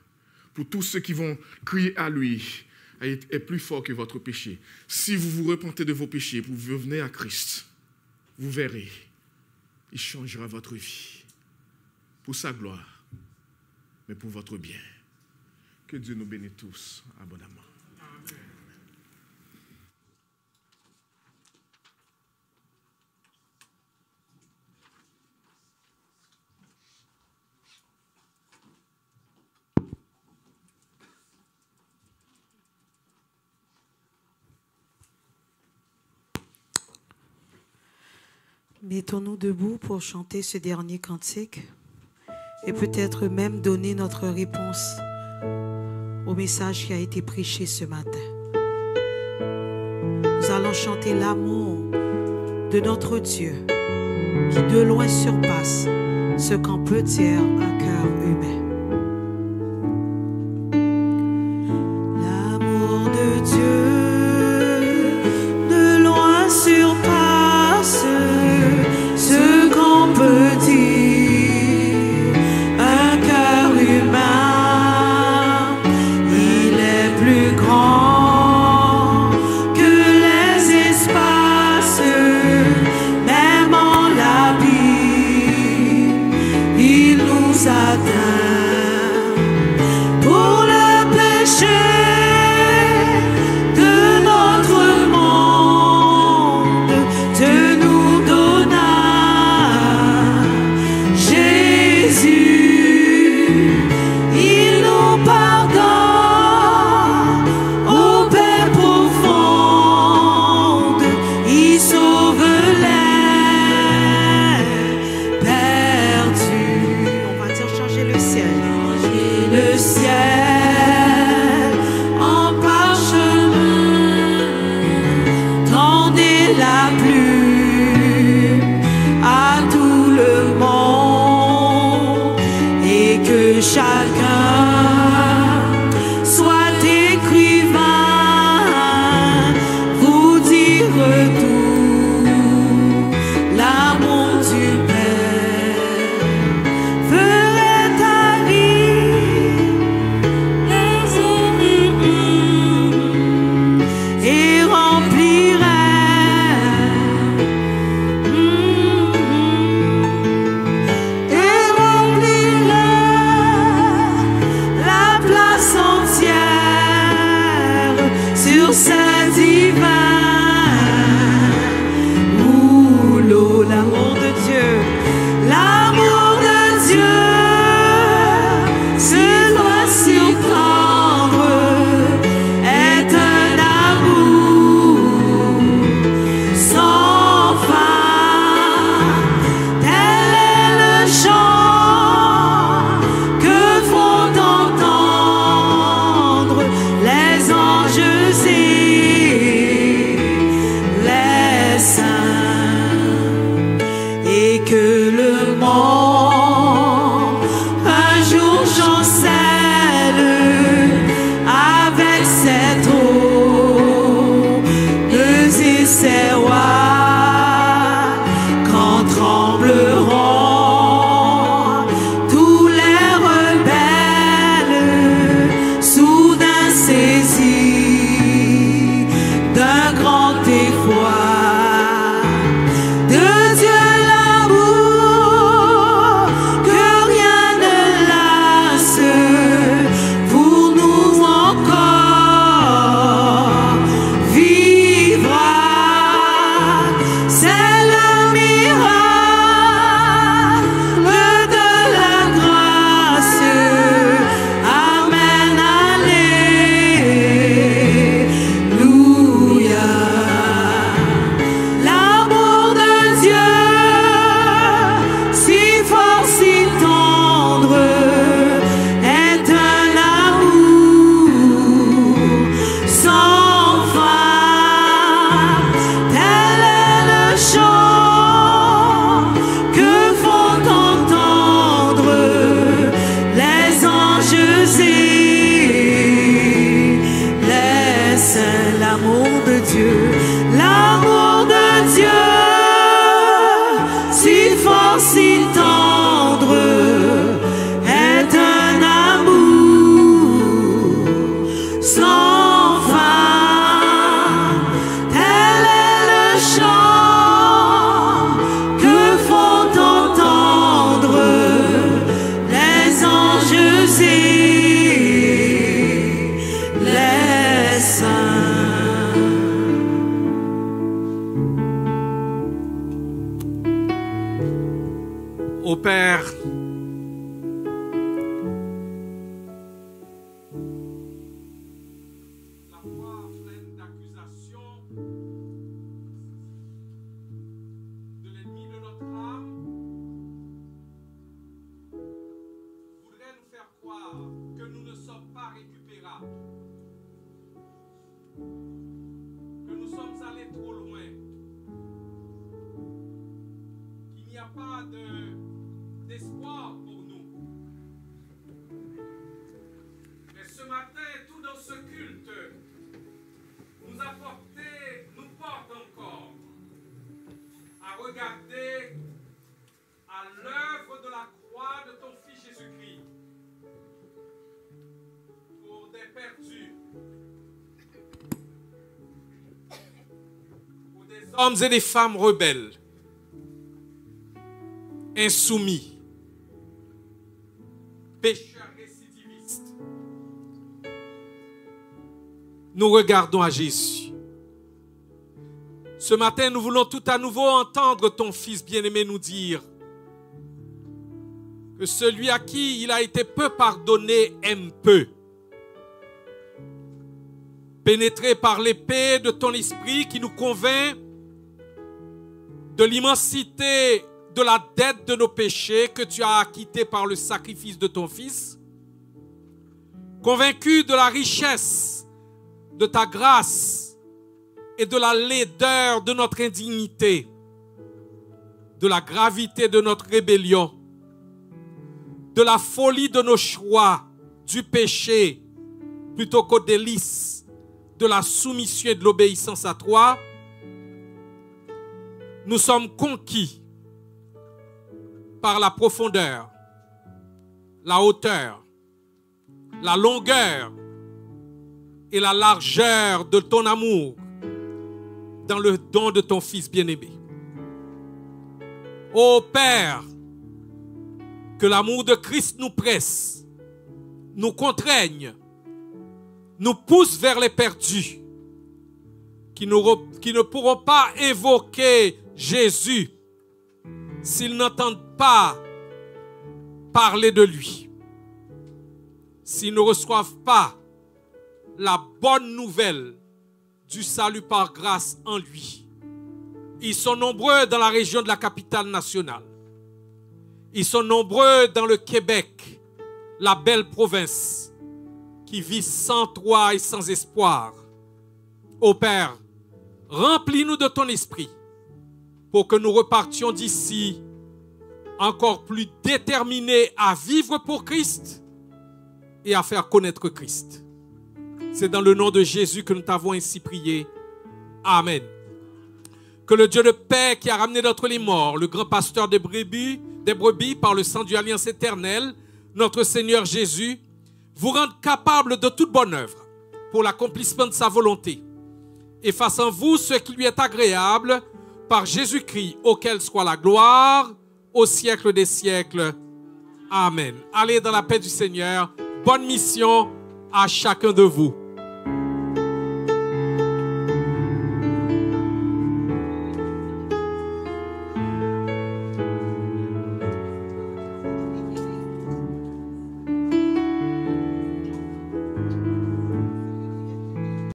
pour tous ceux qui vont crier à lui est plus fort que votre péché. Si vous vous repentez de vos péchés, vous venez à Christ, vous verrez, il changera votre vie pour sa gloire, mais pour votre bien. Que Dieu nous bénisse tous abondamment. Mettons-nous debout pour chanter ce dernier cantique et peut-être même donner notre réponse au message qui a été prêché ce matin. Nous allons chanter l'amour de notre Dieu qui de loin surpasse ce qu'en peut dire un cœur humain. L'amour de Dieu de loin surpasse ce qu'on peut dire, un cœur humain, il est plus grand que les espaces, même en l'abîme, il nous atteint. Ô Père, la voix pleine d'accusation de l'ennemi de notre âme voudrait nous faire croire que nous ne sommes pas récupérables, que nous sommes allés trop loin, qu'il n'y a pas d'espoir pour nous. Mais ce matin, tout dans ce culte, nous porte encore à regarder à l'œuvre de la croix de ton Fils Jésus-Christ pour des perdus, pour des hommes et des femmes rebelles, insoumis, pécheurs récidivistes. Nous regardons à Jésus. Ce matin, nous voulons tout à nouveau entendre ton Fils bien-aimé nous dire que celui à qui il a été peu pardonné aime peu. Pénétré par l'épée de ton esprit qui nous convainc de l'immensité de la dette de nos péchés que tu as acquittée par le sacrifice de ton Fils, convaincu de la richesse de ta grâce et de la laideur de notre indignité, de la gravité de notre rébellion, de la folie de nos choix, du péché, plutôt qu'aux délices de la soumission et de l'obéissance à toi, nous sommes conquis par la profondeur, la hauteur, la longueur et la largeur de ton amour dans le don de ton Fils bien-aimé. Ô Père, que l'amour de Christ nous presse, nous contraigne, nous pousse vers les perdus, qui ne pourront pas évoquer Jésus s'ils n'entendent pas parler de lui, s'ils ne reçoivent pas la bonne nouvelle du salut par grâce en lui. Ils sont nombreux dans la région de la capitale nationale. Ils sont nombreux dans le Québec, la belle province, qui vit sans toi et sans espoir. Ô Père, remplis-nous de ton esprit pour que nous repartions d'ici encore plus déterminés à vivre pour Christ et à faire connaître Christ. C'est dans le nom de Jésus que nous t'avons ainsi prié. Amen. Que le Dieu de paix qui a ramené d'entre les morts, le grand pasteur des brebis par le sang du alliance éternelle, notre Seigneur Jésus, vous rende capable de toute bonne œuvre pour l'accomplissement de sa volonté et fasse en vous ce qui lui est agréable par Jésus-Christ, auquel soit la gloire au siècle des siècles. Amen. Allez dans la paix du Seigneur. Bonne mission à chacun de vous.